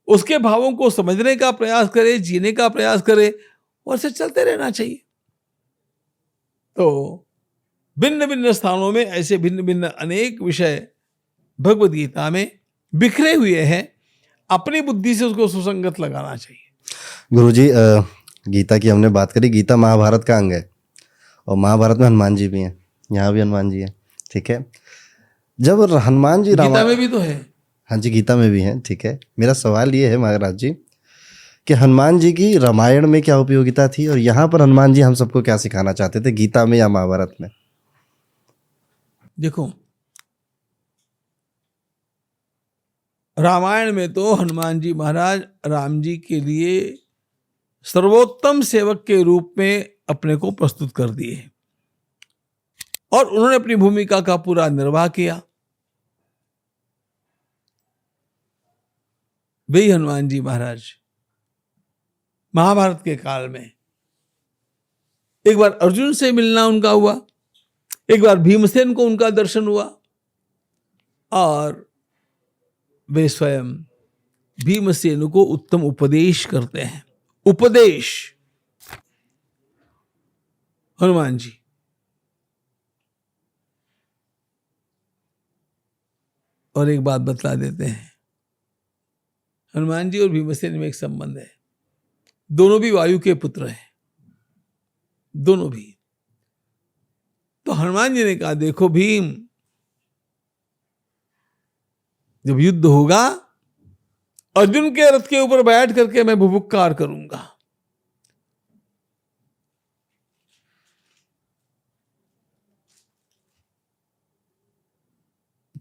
उसके भावों को समझने का प्रयास करें, जीने का प्रयास करें, और से चलते रहना चाहिए। तो भिन्न भिन्न स्थानों में ऐसे भिन्न भिन्न अनेक विषय भगवद गीता में बिखरे हुए हैं। अपनी बुद्धि से उसको सुसंगत लगाना चाहिए। गुरुजी, गीता की हमने बात करी। गीता महाभारत का अंग है, और महाभारत में हनुमान जी भी हैं, यहाँ भी हनुमान जी हैं, ठीक है। जब हनुमान जी गीता में भी तो है। हाँ जी, गीता में भी हैं, ठीक है। मेरा सवाल ये है महाराज जी कि हनुमान जी की रामायण में क्या उपयोगिता थी, और यहाँ पर हनुमान जी हम सबको क्या सिखाना चाहते थे, गीता में या महाभारत में? देखो, रामायण में तो हनुमान जी महाराज राम जी के लिए सर्वोत्तम सेवक के रूप में अपने को प्रस्तुत कर दिए, और उन्होंने अपनी भूमिका का पूरा निर्वाह किया। वही हनुमान जी महाराज महाभारत के काल में एक बार अर्जुन से मिलना उनका हुआ, एक बार भीमसेन को उनका दर्शन हुआ, और वे स्वयं भीमसेन को उत्तम उपदेश करते हैं। उपदेश हनुमान जी। और एक बात बतला देते हैं, हनुमान जी और भीमसेन में एक संबंध है। दोनों भी वायु के पुत्र हैं, दोनों भी। तो हनुमान जी ने कहा, देखो भीम, जब युद्ध होगा अर्जुन के रथ के ऊपर बैठ करके मैं भुभुक्कार करूंगा।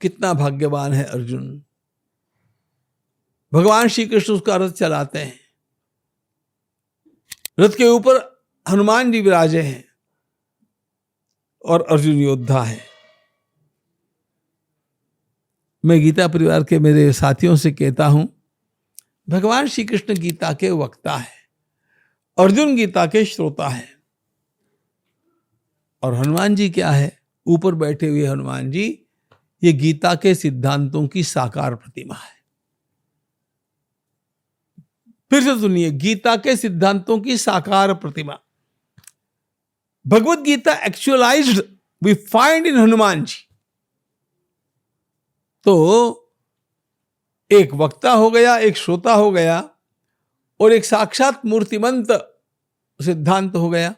कितना भाग्यवान है अर्जुन। भगवान श्री कृष्ण उसका रथ चलाते हैं, रथ के ऊपर हनुमान जी विराजे हैं और अर्जुन योद्धा है। मैं गीता परिवार के मेरे साथियों से कहता हूं, भगवान श्री कृष्ण गीता के वक्ता है, अर्जुन गीता के श्रोता है, और हनुमान जी क्या है? ऊपर बैठे हुए हनुमान जी ये गीता के सिद्धांतों की साकार प्रतिमा है। फिर से सुनिए, गीता के सिद्धांतों की साकार प्रतिमा। Bhagavad Gita actualized we find in Hanuman ji. तो एक वक्ता हो गया, एक श्रोता हो गया, और एक साक्षात मूर्तिमंत सिद्धांत हो गया।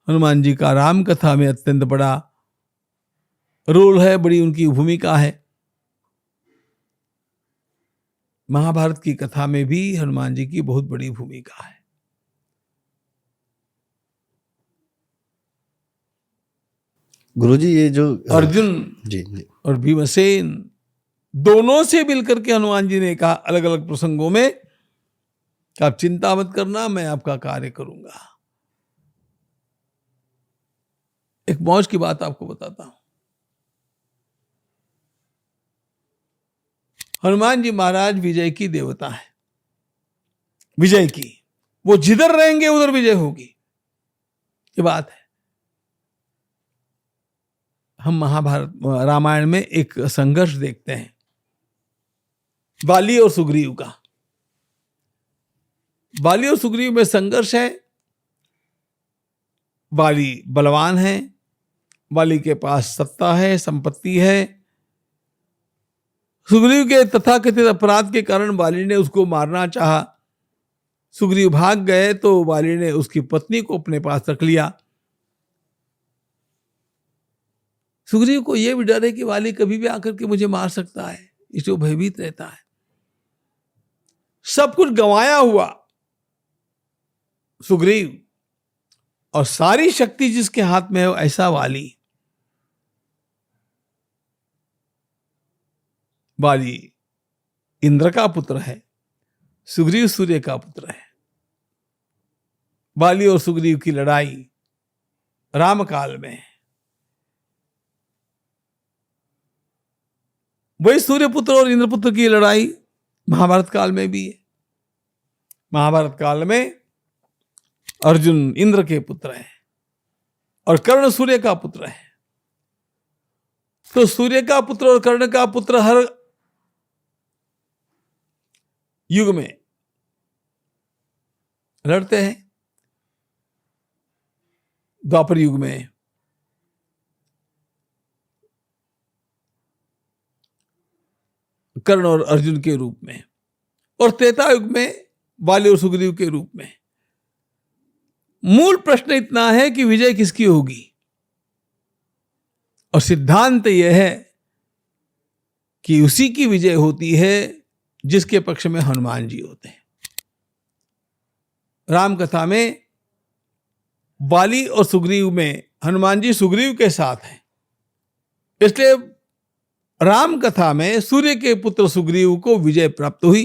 हनुमान जी का राम कथा में अत्यंत बड़ा रोल है, बड़ी उनकी भूमिका है। महाभारत की कथा में भी हनुमान जी की बहुत बड़ी भूमिका है। गुरुजी, ये जो अर्जुन जी जी और भीमसेन दोनों से मिलकर के हनुमान जी ने कहा अलग अलग प्रसंगों में कि आप चिंता मत करना, मैं आपका कार्य करूंगा। एक मौज की बात आपको बताता हूं। हनुमान जी महाराज विजय की देवता है, विजय की। वो जिधर रहेंगे उधर विजय होगी, ये बात है। हम महाभारत रामायण में एक संघर्ष देखते हैं, बाली और सुग्रीव का। बाली और सुग्रीव में संघर्ष है। बाली बलवान है, बाली के पास सत्ता है, संपत्ति है। सुग्रीव के तथाकथित अपराध के कारण बाली ने उसको मारना चाहा। सुग्रीव भाग गए तो बाली ने उसकी पत्नी को अपने पास रख लिया। सुग्रीव को यह भी डर है कि बाली कभी भी आकर के मुझे मार सकता है, इसलिए वो भयभीत रहता है। सब कुछ गंवाया हुआ सुग्रीव और सारी शक्ति जिसके हाथ में है ऐसा बाली। बाली इंद्र का पुत्र है, सुग्रीव सूर्य का पुत्र है। बाली और सुग्रीव की लड़ाई रामकाल में है। वही सूर्य पुत्र और इंद्र पुत्र की लड़ाई महाभारत काल में भी है। महाभारत काल में अर्जुन इंद्र के पुत्र है और कर्ण सूर्य का पुत्र है। तो सूर्य का पुत्र और कर्ण का पुत्र हर युग में लड़ते हैं। द्वापर युग में कर्ण और अर्जुन के रूप में, और त्रेता युग में बाली और सुग्रीव के रूप में। मूल प्रश्न इतना है कि विजय किसकी होगी, और सिद्धांत यह है कि उसी की विजय होती है जिसके पक्ष में हनुमान जी होते हैं। राम कथा में बाली और सुग्रीव में हनुमान जी सुग्रीव के साथ हैं, इसलिए राम कथा में सूर्य के पुत्र सुग्रीव को विजय प्राप्त हुई।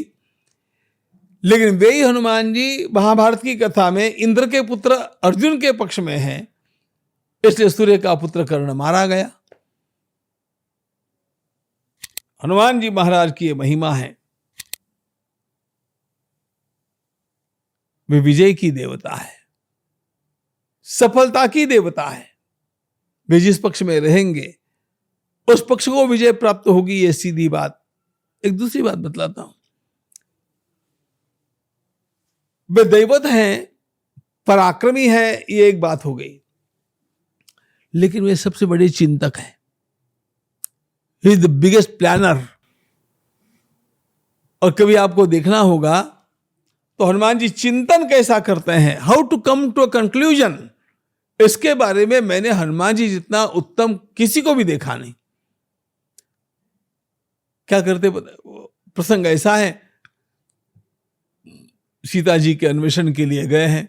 लेकिन वे ही हनुमान जी महाभारत की कथा में इंद्र के पुत्र अर्जुन के पक्ष में हैं, इसलिए सूर्य का पुत्र कर्ण मारा गया। हनुमान जी महाराज की ये महिमा है। वे विजय की देवता है, सफलता की देवता है। वे जिस पक्ष में रहेंगे उस पक्ष को विजय प्राप्त होगी, ये सीधी बात। एक दूसरी बात बतलाता हूं, वे दैवत हैं, पराक्रमी है, ये एक बात हो गई, लेकिन वे सबसे बड़े चिंतक हैं। He is the biggest planner. और कभी आपको देखना होगा तो हनुमान जी चिंतन कैसा करते हैं, how to come to a conclusion, इसके बारे में मैंने हनुमान जी जितना उत्तम किसी को भी देखा नहीं। क्या करते, प्रसंग ऐसा है, सीता जी के अन्वेषण के लिए गए हैं,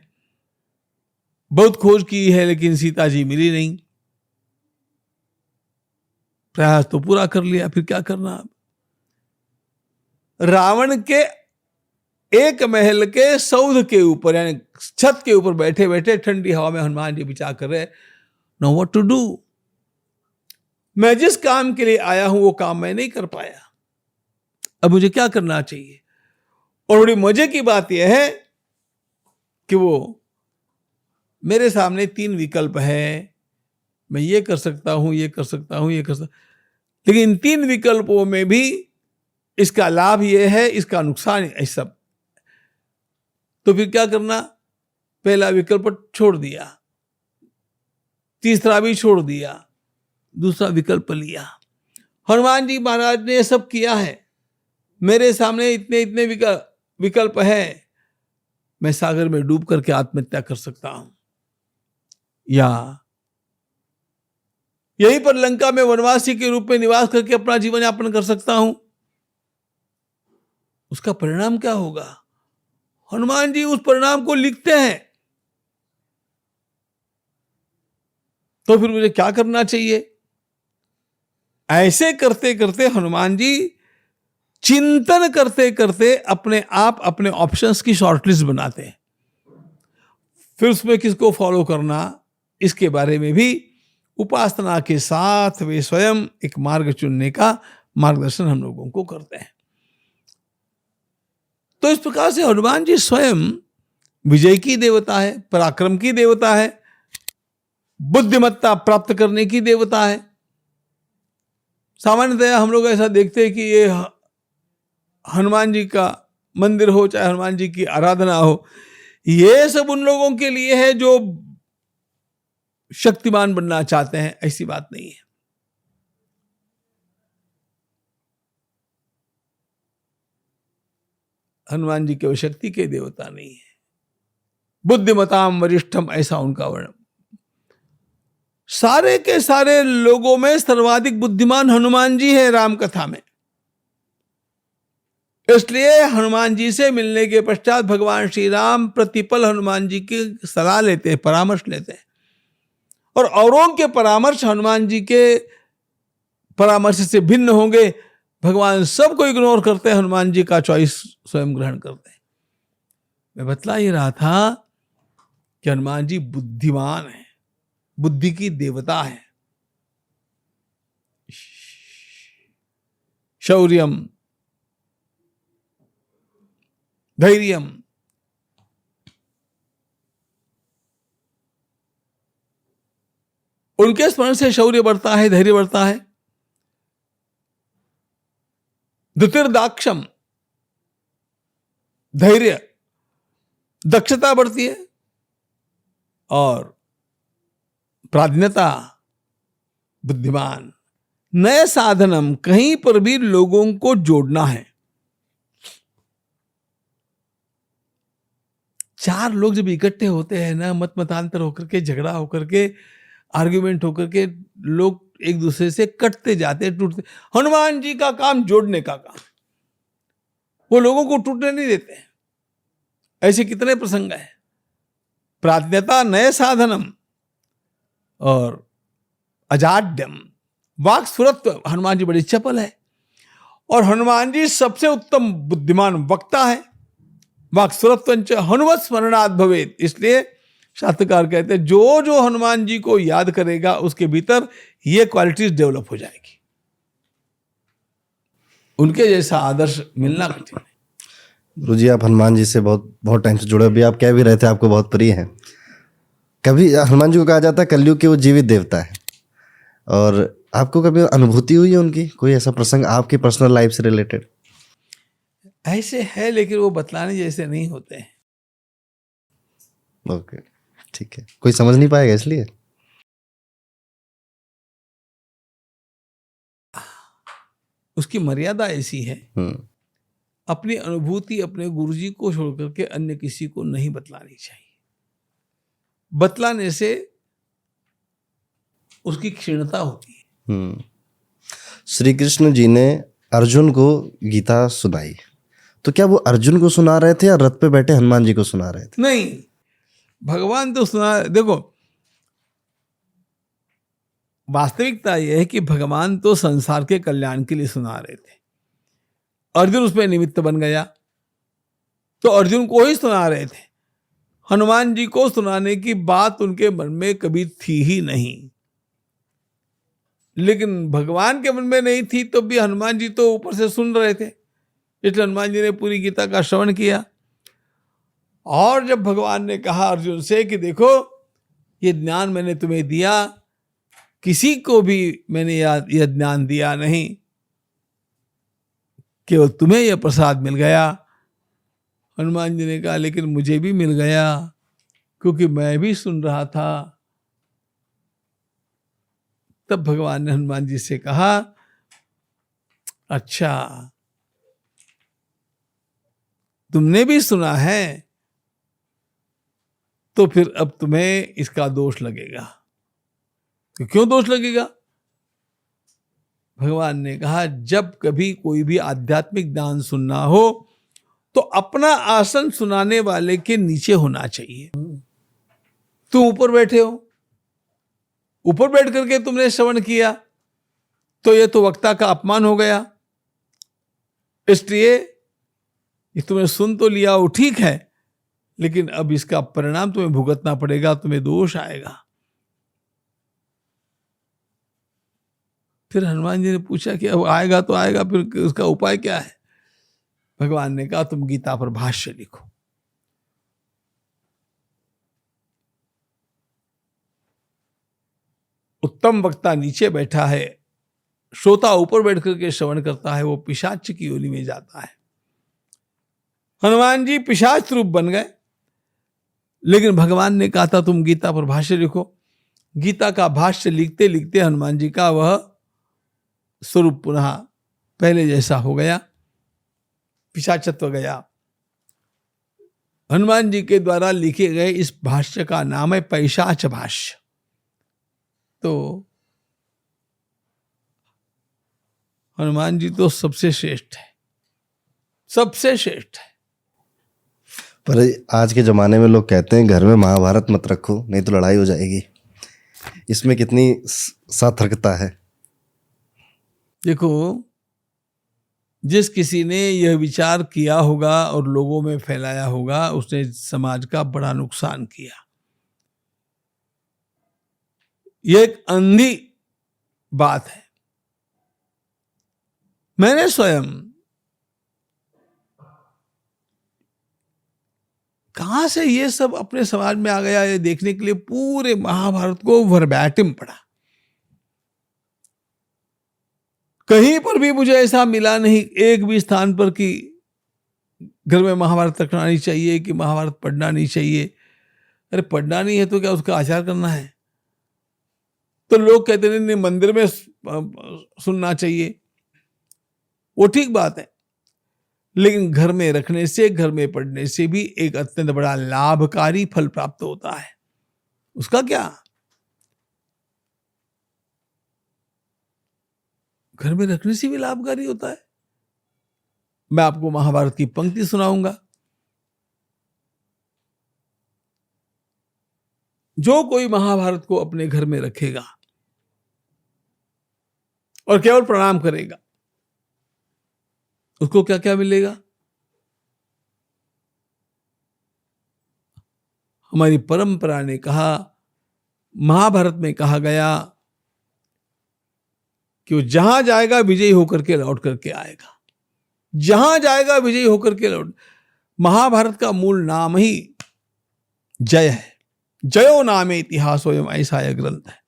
बहुत खोज की है लेकिन सीता जी मिली नहीं। प्रयास तो पूरा कर लिया, फिर क्या करना। रावण के एक महल के सौध के ऊपर यानी छत के ऊपर बैठे बैठे ठंडी हवा में हनुमान जी विचार कर रहे, नो व्हाट टू डू। मैं जिस काम के लिए आया हूं वो काम मैं नहीं कर पाया, अब मुझे क्या करना चाहिए। और बड़ी मजे की बात यह है कि वो मेरे सामने 3 विकल्प है, मैं ये कर सकता हूं, ये कर सकता हूं, ये कर सकता, लेकिन इन 3 विकल्पों में भी इसका लाभ ये है, इसका नुकसान है सब। तो फिर क्या करना, पहला विकल्प छोड़ दिया, तीसरा भी छोड़ दिया, दूसरा विकल्प लिया। हनुमान जी महाराज ने सब किया है, मेरे सामने इतने इतने विकल्प हैं, मैं सागर में डूब करके आत्महत्या कर सकता हूं, या यहीं पर लंका में वनवासी के रूप में निवास करके अपना जीवन यापन कर सकता हूं। उसका परिणाम क्या होगा, हनुमान जी उस परिणाम को लिखते हैं। तो फिर मुझे क्या करना चाहिए। ऐसे करते करते हनुमान जी चिंतन करते करते अपने आप अपने ऑप्शंस की शॉर्टलिस्ट बनाते हैं। फिर उसमें किसको फॉलो करना, इसके बारे में भी उपासना के साथ वे स्वयं एक मार्ग चुनने का मार्गदर्शन हम लोगों को करते हैं। तो इस प्रकार से हनुमान जी स्वयं विजय की देवता है, पराक्रम की देवता है, बुद्धिमत्ता प्राप्त करने की देवता है। सामान्यतया हम लोग ऐसा देखते हैं कि ये हनुमान जी का मंदिर हो, चाहे हनुमान जी की आराधना हो, ये सब उन लोगों के लिए है जो शक्तिमान बनना चाहते हैं। ऐसी बात नहीं है। हनुमान जी केवल शक्ति के देवता नहीं है, बुद्धिमताम वरिष्ठम, ऐसा उनका वर्णन। सारे के सारे लोगों में सर्वाधिक बुद्धिमान हनुमान जी है राम कथा में। इसलिए हनुमान जी से मिलने के पश्चात भगवान श्री राम प्रतिपल हनुमान जी की सलाह लेते हैं, परामर्श लेते हैं, और औरों के परामर्श हनुमान जी के परामर्श से भिन्न होंगे। भगवान सबको इग्नोर करते हैं, हनुमान जी का चॉइस स्वयं ग्रहण करते हैं। मैं बतला ही रहा था कि हनुमान जी बुद्धिमान है, बुद्धि की देवता है। शौर्यम धैर्यम, उनके स्मरण से शौर्य बढ़ता है, धैर्य बढ़ता है। धृतिर्दाक्षम, धैर्य, दक्षता बढ़ती है, और प्राज्ञता, बुद्धिमान। नए साधनम, कहीं पर भी लोगों को जोड़ना है। 4 लोग जब इकट्ठे होते हैं ना, मत मतांतर होकर के, झगड़ा होकर के, आर्ग्यूमेंट होकर के, लोग एक दूसरे से कटते जाते, टूटते। हनुमान जी का काम जोड़ने का काम, वो लोगों को टूटने नहीं देते हैं। ऐसे कितने प्रसंग हैं। प्राज्ञता, नए साधनम, और अजाड्यम, वाक् सुरत्व। हनुमान जी बड़ी चपल है, और हनुमान जी सबसे उत्तम बुद्धिमान वक्ता है। वाक् सुरत्वंच हनुमत स्मरणात् भवेत्। इसलिए शास्त्रकार कहते हैं जो जो हनुमान जी को याद करेगा उसके भीतर ये क्वालिटीज डेवलप हो जाएगी। उनके जैसा आदर्श मिलना कठिन है। गुरु जी, आप हनुमान जी से बहुत बहुत टाइम से जुड़े, अभी आप कह भी रहे थे आपको बहुत प्रिय हैं। कभी हनुमान जी को कहा जाता है कलयुग के वो जीवित देवता है, और आपको कभी अनुभूति हुई है उनकी, कोई ऐसा प्रसंग आपकी पर्सनल लाइफ से रिलेटेड? ऐसे है, लेकिन वो बतलाने जैसे नहीं होते हैं। ओके, ठीक है, कोई समझ नहीं पाएगा इसलिए। उसकी मर्यादा ऐसी है, हम्म, अपनी अनुभूति अपने गुरुजी को छोड़ करके अन्य किसी को नहीं बतलानी चाहिए। बतलाने से उसकी क्षीणता होती है। हम्म। श्री कृष्ण जी ने अर्जुन को गीता सुनाई, तो क्या वो अर्जुन को सुना रहे थे या रथ पे बैठे हनुमान जी को सुना रहे थे? नहीं, भगवान तो सुना। देखो, वास्तविकता यह है कि भगवान तो संसार के कल्याण के लिए सुना रहे थे। अर्जुन उसमें निमित्त बन गया, तो अर्जुन को ही सुना रहे थे। हनुमान जी को सुनाने की बात उनके मन में कभी थी ही नहीं। लेकिन भगवान के मन में नहीं थी तो भी हनुमान जी तो ऊपर से सुन रहे थे, इसलिए हनुमान जी ने पूरी गीता का श्रवण किया। और जब भगवान ने कहा अर्जुन से कि देखो, ये ज्ञान मैंने तुम्हें दिया, किसी को भी मैंने यह ज्ञान दिया नहीं, केवल तुम्हें यह प्रसाद मिल गया। हनुमान जी ने कहा लेकिन मुझे भी मिल गया, क्योंकि मैं भी सुन रहा था। तब भगवान ने हनुमान जी से कहा, अच्छा तुमने भी सुना है, तो फिर अब तुम्हें इसका दोष लगेगा। तो क्यों दोष लगेगा? भगवान ने कहा, जब कभी कोई भी आध्यात्मिक ज्ञान सुनना हो तो अपना आसन सुनाने वाले के नीचे होना चाहिए। तुम ऊपर बैठे हो, ऊपर बैठ करके तुमने श्रवण किया, तो यह तो वक्ता का अपमान हो गया। इसलिए ये तुमने सुन तो लिया वो ठीक है, लेकिन अब इसका परिणाम तुम्हें भुगतना पड़ेगा, तुम्हें दोष आएगा। फिर हनुमान जी ने पूछा कि अब आएगा तो आएगा, फिर उसका उपाय क्या है? भगवान ने कहा, तुम गीता पर भाष्य लिखो। उत्तम वक्ता नीचे बैठा है, श्रोता ऊपर बैठ करके श्रवण करता है, वो पिशाच की योनि में जाता है। हनुमान जी पिशाच रूप बन गए, लेकिन भगवान ने कहा था तुम गीता पर भाष्य लिखो। गीता का भाष्य लिखते लिखते हनुमान जी का वह स्वरूप पुनः पहले जैसा हो गया, पिशाचत्व गया। हनुमान जी के द्वारा लिखे गए इस भाष्य का नाम है पैशाच भाष्य। तो हनुमान जी तो सबसे श्रेष्ठ है, सबसे श्रेष्ठ है। पर आज के जमाने में लोग कहते हैं घर में महाभारत मत रखो, नहीं तो लड़ाई हो जाएगी। इसमें कितनी सार्थकता है? देखो, जिस किसी ने यह विचार किया होगा और लोगों में फैलाया होगा, उसने समाज का बड़ा नुकसान किया। यह एक अंधी बात है। मैंने स्वयं कहां से ये सब अपने समाज में आ गया, ये देखने के लिए पूरे महाभारत को वर्बैटिम पढ़ा। कहीं पर भी मुझे ऐसा मिला नहीं, एक भी स्थान पर कि घर में महाभारत रखना नहीं चाहिए, कि महाभारत पढ़ना नहीं चाहिए। अरे पढ़ना नहीं है तो क्या उसका आचार करना है? तो लोग कहते नहीं, मंदिर में सुनना चाहिए, वो ठीक बात है, लेकिन घर में रखने से, घर में पढ़ने से भी एक अत्यंत बड़ा लाभकारी फल प्राप्त होता है। उसका क्या? घर में रखने से भी लाभकारी होता है। मैं आपको महाभारत की पंक्ति सुनाऊंगा। जो कोई महाभारत को अपने घर में रखेगा और केवल प्रणाम करेगा, उसको क्या क्या मिलेगा? हमारी परंपरा ने कहा, महाभारत में कहा गया कि वो जहां जाएगा विजयी होकर के लौट करके आएगा। जहां जाएगा विजयी होकर के लौट। महाभारत का मूल नाम ही जय है। जयो नामे इतिहासो एवं ऐसा यह ग्रंथ है।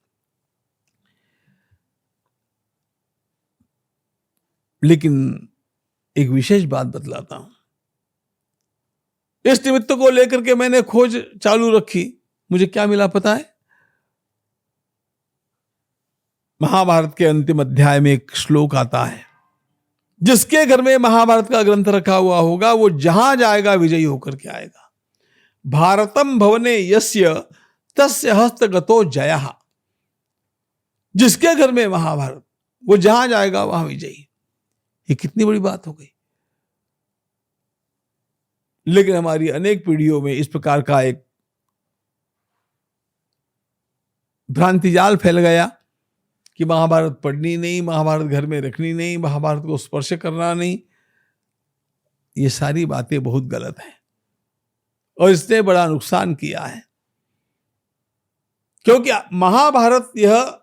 लेकिन एक विशेष बात बतलाता हूं। इस निमित्त को लेकर के मैंने खोज चालू रखी। मुझे क्या मिला पता है? महाभारत के अंतिम अध्याय में एक श्लोक आता है, जिसके घर में महाभारत का ग्रंथ रखा हुआ होगा वो जहां जाएगा विजयी होकर के आएगा। भारतम भवने यस्य तस्य हस्तगतो जयः। जिसके घर में महाभारत, वो जहां जाएगा वहां विजयी। ये कितनी बड़ी बात हो गई। लेकिन हमारी अनेक पीढ़ियों में इस प्रकार का एक भ्रांति जाल फैल गया कि महाभारत पढ़नी नहीं, महाभारत घर में रखनी नहीं, महाभारत को स्पर्श करना नहीं। ये सारी बातें बहुत गलत हैं और इसने बड़ा नुकसान किया है। क्योंकि महाभारत यह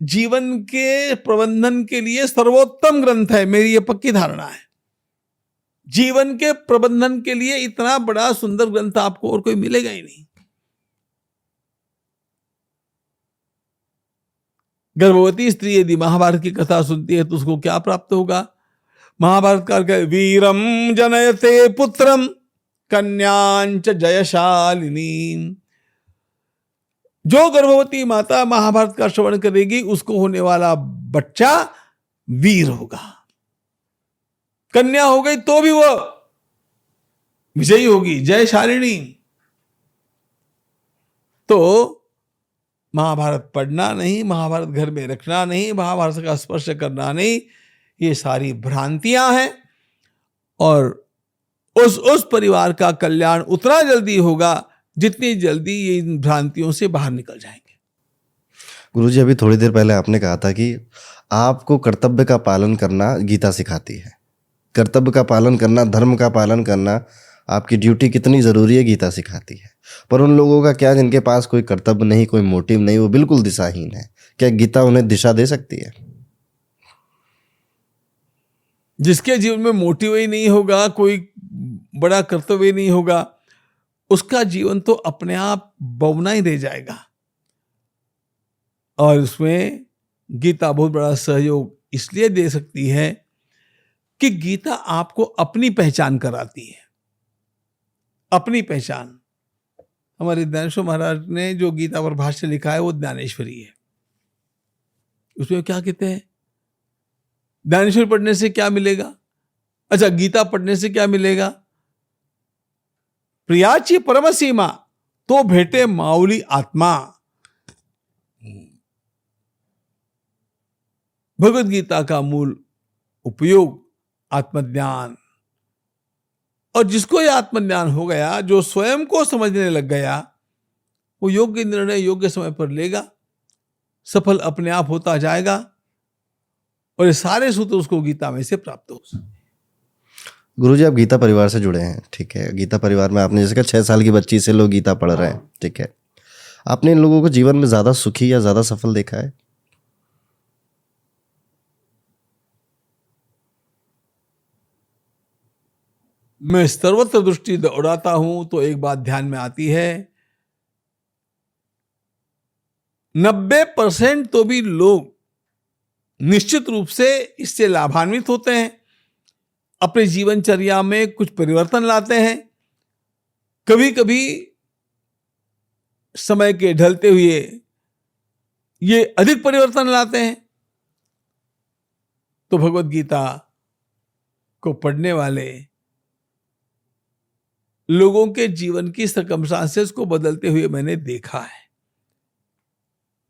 जीवन के प्रबंधन के लिए सर्वोत्तम ग्रंथ है। मेरी यह पक्की धारणा है। जीवन के प्रबंधन के लिए इतना बड़ा सुंदर ग्रंथ आपको और कोई मिलेगा ही नहीं। गर्भवती स्त्री यदि महाभारत की कथा सुनती है तो उसको क्या प्राप्त होगा? महाभारत का वीरम जनयते पुत्रम कन्यांच जयशालिनी। जो गर्भवती माता महाभारत का श्रवण करेगी उसको होने वाला बच्चा वीर होगा। कन्या हो गई तो भी वो विजयी होगी, जयशालिनी। तो महाभारत पढ़ना नहीं, महाभारत घर में रखना नहीं, महाभारत का स्पर्श करना नहीं, ये सारी भ्रांतियां हैं। और उस परिवार का कल्याण उतना जल्दी होगा जितनी जल्दी ये इन भ्रांतियों से बाहर निकल जाएंगे। गुरुजी, अभी थोड़ी देर पहले आपने कहा था कि आपको कर्तव्य का पालन करना गीता सिखाती है। कर्तव्य का पालन करना, धर्म का पालन करना, आपकी ड्यूटी कितनी ज़रूरी है गीता सिखाती है। पर उन लोगों का क्या जिनके पास कोई कर्तव्य नहीं, कोई मोटिव नहीं, वो बिल्कुल दिशाहीन है, क्या गीता उन्हें दिशा दे सकती है? जिसके जीवन में मोटिव ही नहीं होगा, कोई बड़ा कर्तव्य नहीं होगा, उसका जीवन तो अपने आप बौना ही रह जाएगा। और उसमें गीता बहुत बड़ा सहयोग इसलिए दे सकती है कि गीता आपको अपनी पहचान कराती है। अपनी पहचान। हमारे ज्ञानेश्वर महाराज ने जो गीता पर भाष्य लिखा है वो ज्ञानेश्वरी है। उसमें क्या कहते हैं? ज्ञानेश्वरी पढ़ने से क्या मिलेगा? अच्छा, गीता पढ़ने से क्या मिलेगा? प्रियाची परम सीमा तो भेटे माऊली आत्मा। भगवत गीता का मूल उपयोग आत्मज्ञान। और जिसको यह आत्मज्ञान हो गया, जो स्वयं को समझने लग गया, वो योग्य निर्णय योग्य समय पर लेगा, सफल अपने आप होता जाएगा और ये सारे सूत्र उसको गीता में से प्राप्त हो। गुरुजी, आप गीता परिवार से जुड़े हैं, ठीक है। गीता परिवार में आपने जैसे कहा 6 साल की बच्ची से लोग गीता पढ़ रहे हैं, ठीक है। आपने इन लोगों को जीवन में ज़्यादा सुखी या ज़्यादा सफल देखा है? मैं सर्वत्र दृष्टि दौड़ाता हूं तो एक बात ध्यान में आती है, 90% तो भी लोग निश्चित रूप से इससे लाभान्वित होते हैं, अपने जीवनचर्या में कुछ परिवर्तन लाते हैं। कभी कभी समय के ढलते हुए ये अधिक परिवर्तन लाते हैं। तो भगवत गीता को पढ़ने वाले लोगों के जीवन की सर्कमस्टांसेस को बदलते हुए मैंने देखा है।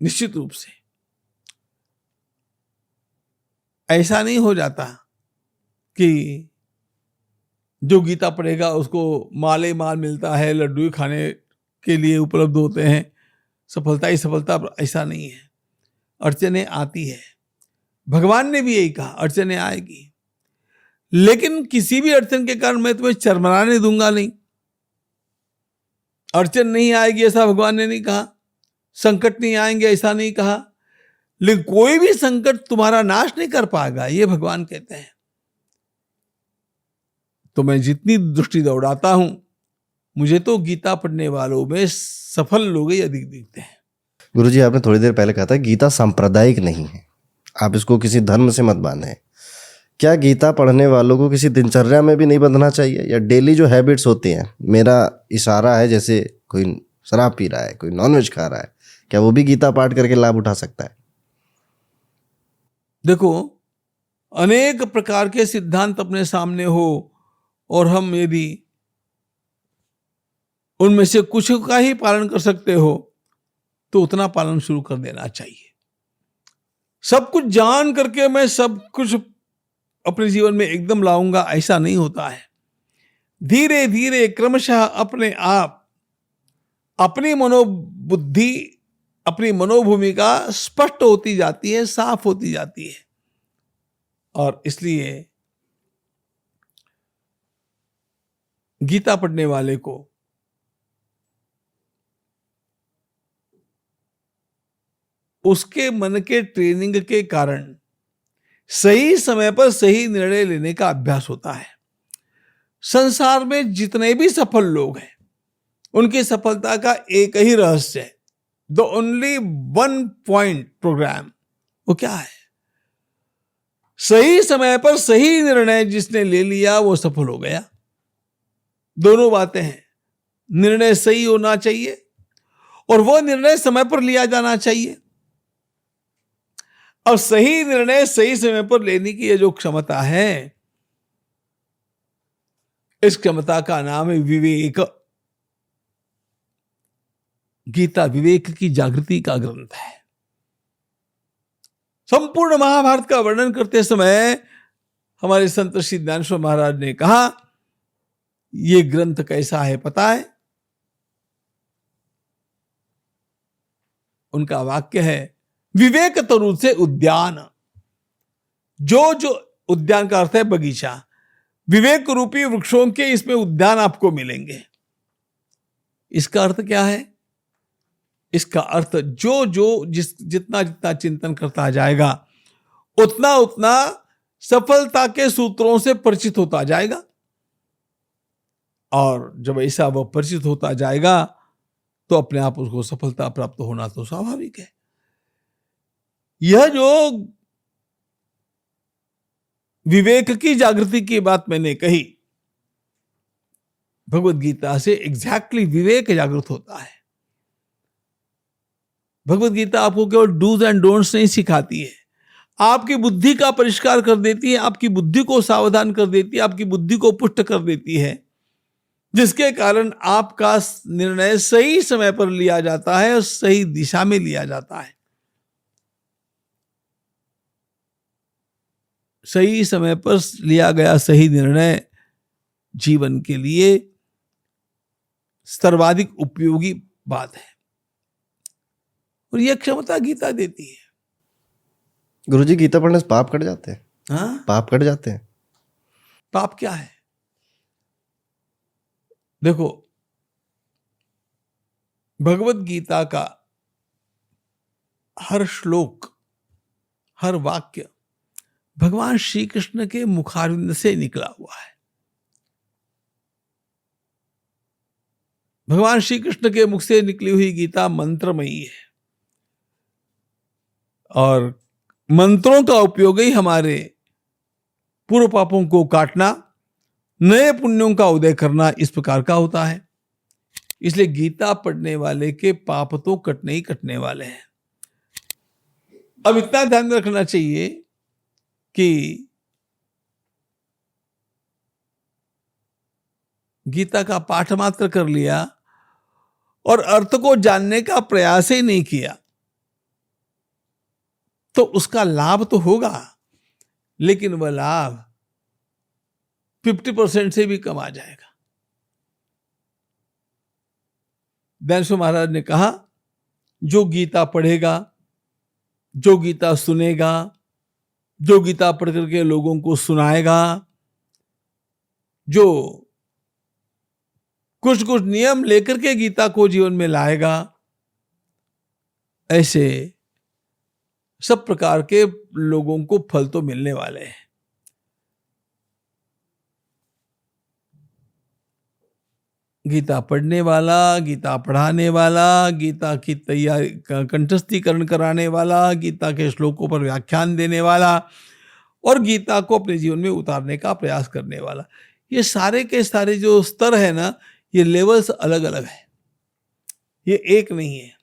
निश्चित रूप से ऐसा नहीं हो जाता कि जो गीता पढ़ेगा उसको माले माल मिलता है, लड्डू ही खाने के लिए उपलब्ध होते हैं, सफलता ही सफलता। ऐसा नहीं है। अड़चने आती है। भगवान ने भी यही कहा, अड़चने आएगी, लेकिन किसी भी अड़चन के कारण मैं तुम्हें चरमराने दूंगा नहीं। अड़चन नहीं आएगी ऐसा भगवान ने नहीं कहा, संकट नहीं आएंगे ऐसा नहीं कहा, लेकिन कोई भी संकट तुम्हारा नाश नहीं कर पाएगा, ये भगवान कहते हैं। तो मैं जितनी दृष्टि दौड़ाता हूं, मुझे तो गीता पढ़ने वालों में सफल लोग ही अधिक दिखते हैं। गुरुजी, आपने थोड़ी देर पहले कहा था गीता सांप्रदायिक नहीं है, आप इसको किसी धर्म से मत बांधें। क्या गीता पढ़ने वालों को किसी दिनचर्या में भी नहीं बंधना चाहिए, या डेली जो हैबिट्स होती हैं, मेरा इशारा है जैसे कोई शराब पी रहा है, कोई नॉनवेज खा रहा है, क्या वो भी गीता पाठ करके लाभ उठा सकता है? देखो, अनेक प्रकार के सिद्धांत अपने सामने हो और हम यदि उनमें से कुछ का ही पालन कर सकते हो तो उतना पालन शुरू कर देना चाहिए। सब कुछ जान करके मैं सब कुछ अपने जीवन में एकदम लाऊंगा, ऐसा नहीं होता है। धीरे धीरे क्रमशः अपने आप अपनी मनोबुद्धि, अपनी मनोभूमिका स्पष्ट होती जाती है, साफ होती जाती है। और इसलिए गीता पढ़ने वाले को उसके मन के ट्रेनिंग के कारण सही समय पर सही निर्णय लेने का अभ्यास होता है। संसार में जितने भी सफल लोग हैं, उनकी सफलता का एक ही रहस्य है, the only one point programme. वो क्या है? सही समय पर सही निर्णय जिसने ले लिया वो सफल हो गया। दोनों बातें हैं, निर्णय सही होना चाहिए और वो निर्णय समय पर लिया जाना चाहिए। और सही निर्णय सही समय पर लेने की ये जो क्षमता है, इस क्षमता का नाम है विवेक। गीता विवेक की जागृति का ग्रंथ है। संपूर्ण महाभारत का वर्णन करते समय हमारे संत श्री ज्ञानेश्वर महाराज ने कहा, ये ग्रंथ कैसा है पता है? उनका वाक्य है, विवेक तरु से उद्यान। जो उद्यान का अर्थ है बगीचा, विवेक रूपी वृक्षों के इसमें उद्यान आपको मिलेंगे। इसका अर्थ क्या है? इसका अर्थ जितना जितना चिंतन करता जाएगा, उतना उतना सफलता के सूत्रों से परिचित होता जाएगा। और जब ऐसा वह परिचित होता जाएगा तो अपने आप उसको सफलता प्राप्त होना तो स्वाभाविक है। यह जो विवेक की जागृति की बात मैंने कही, भगवत गीता से एग्जैक्टली विवेक जागृत होता है। भगवत गीता आपको केवल डूज एंड डोंट्स नहीं सिखाती है, आपकी बुद्धि का परिष्कार कर देती है, आपकी बुद्धि को सावधान कर देती है, आपकी बुद्धि को पुष्ट कर देती है, जिसके कारण आपका निर्णय सही समय पर लिया जाता है और सही दिशा में लिया जाता है। सही समय पर लिया गया सही निर्णय जीवन के लिए सर्वाधिक उपयोगी बात है, और यह क्षमता गीता देती है। गुरुजी, गीता पढ़ने से पाप कट जाते हैं? हाँ? पाप कट जाते हैं? पाप क्या है? देखो, भगवत गीता का हर श्लोक, हर वाक्य भगवान श्री कृष्ण के मुखारविंद से निकला हुआ है। भगवान श्री कृष्ण के मुख से निकली हुई गीता मंत्रमयी है, और मंत्रों का उपयोग ही हमारे पूर्व पापों को काटना, नए पुण्यों का उदय करना, इस प्रकार का होता है। इसलिए गीता पढ़ने वाले के पाप तो कटने ही कटने वाले हैं। अब इतना ध्यान रखना चाहिए कि गीता का पाठ मात्र कर लिया और अर्थ को जानने का प्रयास ही नहीं किया तो उसका लाभ तो होगा, लेकिन वह लाभ 50% से भी कम आ जाएगा। ज्ञानेश्वर महाराज ने कहा, जो गीता पढ़ेगा, जो गीता सुनेगा, जो गीता पढ़ करके लोगों को सुनाएगा, जो कुछ कुछ नियम लेकर के गीता को जीवन में लाएगा, ऐसे सब प्रकार के लोगों को फल तो मिलने वाले हैं। गीता पढ़ने वाला, गीता पढ़ाने वाला, गीता की तैयारी कंठस्थीकरण कराने वाला, गीता के श्लोकों पर व्याख्यान देने वाला और गीता को अपने जीवन में उतारने का प्रयास करने वाला, ये सारे के सारे जो स्तर है ना, ये लेवल्स अलग अलग है, ये एक नहीं है।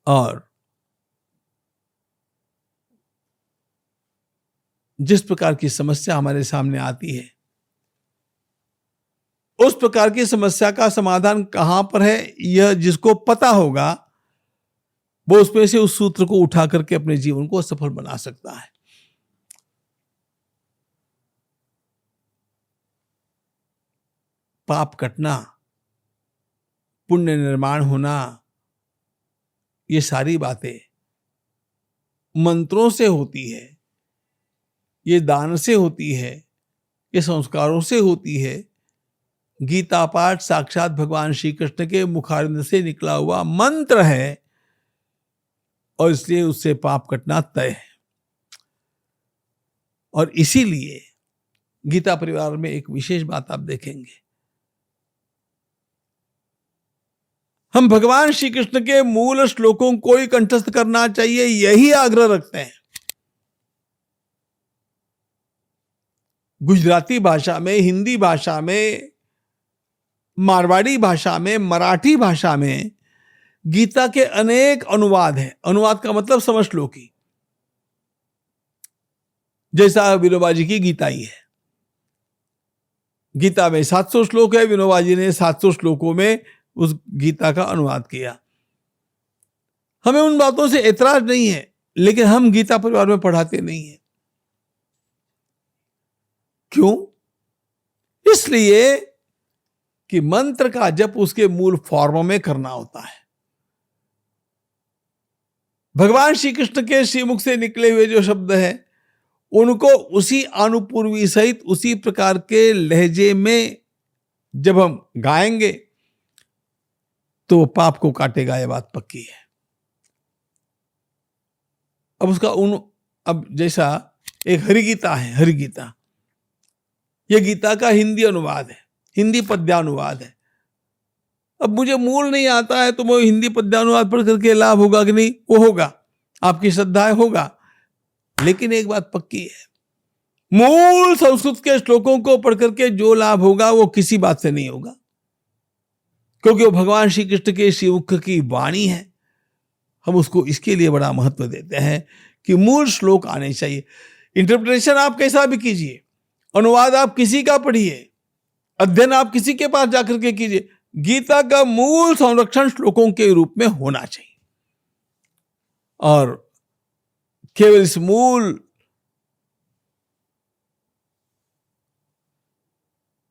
और जिस प्रकार की समस्या हमारे सामने आती है, उस प्रकार की समस्या का समाधान कहां पर है, यह जिसको पता होगा वो उसमें से उस सूत्र को उठा करके अपने जीवन को सफल बना सकता है। पाप कटना, पुण्य निर्माण होना, ये सारी बातें मंत्रों से होती है, ये दान से होती है, ये संस्कारों से होती है। गीता पाठ साक्षात भगवान श्री कृष्ण के मुखारविंद से निकला हुआ मंत्र है और इसलिए उससे पाप कटना तय है। और इसीलिए गीता परिवार में एक विशेष बात आप देखेंगे, हम भगवान श्री कृष्ण के मूल श्लोकों को ही कंठस्थ करना चाहिए, यही आग्रह रखते हैं। गुजराती भाषा में, हिंदी भाषा में, मारवाड़ी भाषा में, मराठी भाषा में गीता के अनेक अनुवाद हैं। अनुवाद का मतलब समझ लो कि जैसा विनोबा जी की गीता ही है। गीता में 700 श्लोक है, विनोबा जी ने 700 श्लोकों में उस गीता का अनुवाद किया। हमें उन बातों से एतराज नहीं है, लेकिन हम गीता परिवार में पढ़ाते नहीं हैं। क्यों? इसलिए कि मंत्र का जप उसके मूल फॉर्म में करना होता है। भगवान श्री कृष्ण के श्रीमुख से निकले हुए जो शब्द हैं, उनको उसी अनुपूर्वी सहित उसी प्रकार के लहजे में जब हम गाएंगे तो पाप को काटेगा, यह बात पक्की है। अब जैसा एक हरिगीता है, हरिगीता यह गीता का हिंदी अनुवाद है, हिंदी पद्यानुवाद है। अब मुझे मूल नहीं आता है तो मैं हिंदी पद्यानुवाद पढ़ करके लाभ होगा कि नहीं? वो होगा, आपकी श्रद्धा है, होगा। लेकिन एक बात पक्की है, मूल संस्कृत के श्लोकों को पढ़ करके जो लाभ होगा वो किसी बात से नहीं होगा, क्योंकि वो भगवान श्री कृष्ण के श्रीमुख की वाणी है। हम उसको इसके लिए बड़ा महत्व देते हैं कि मूल श्लोक आने चाहिए। इंटरप्रिटेशन आप कैसा भी कीजिए, अनुवाद आप किसी का पढ़िए, अध्ययन आप किसी के पास जाकर के कीजिए, गीता का मूल संरक्षण श्लोकों के रूप में होना चाहिए। और केवल इस मूल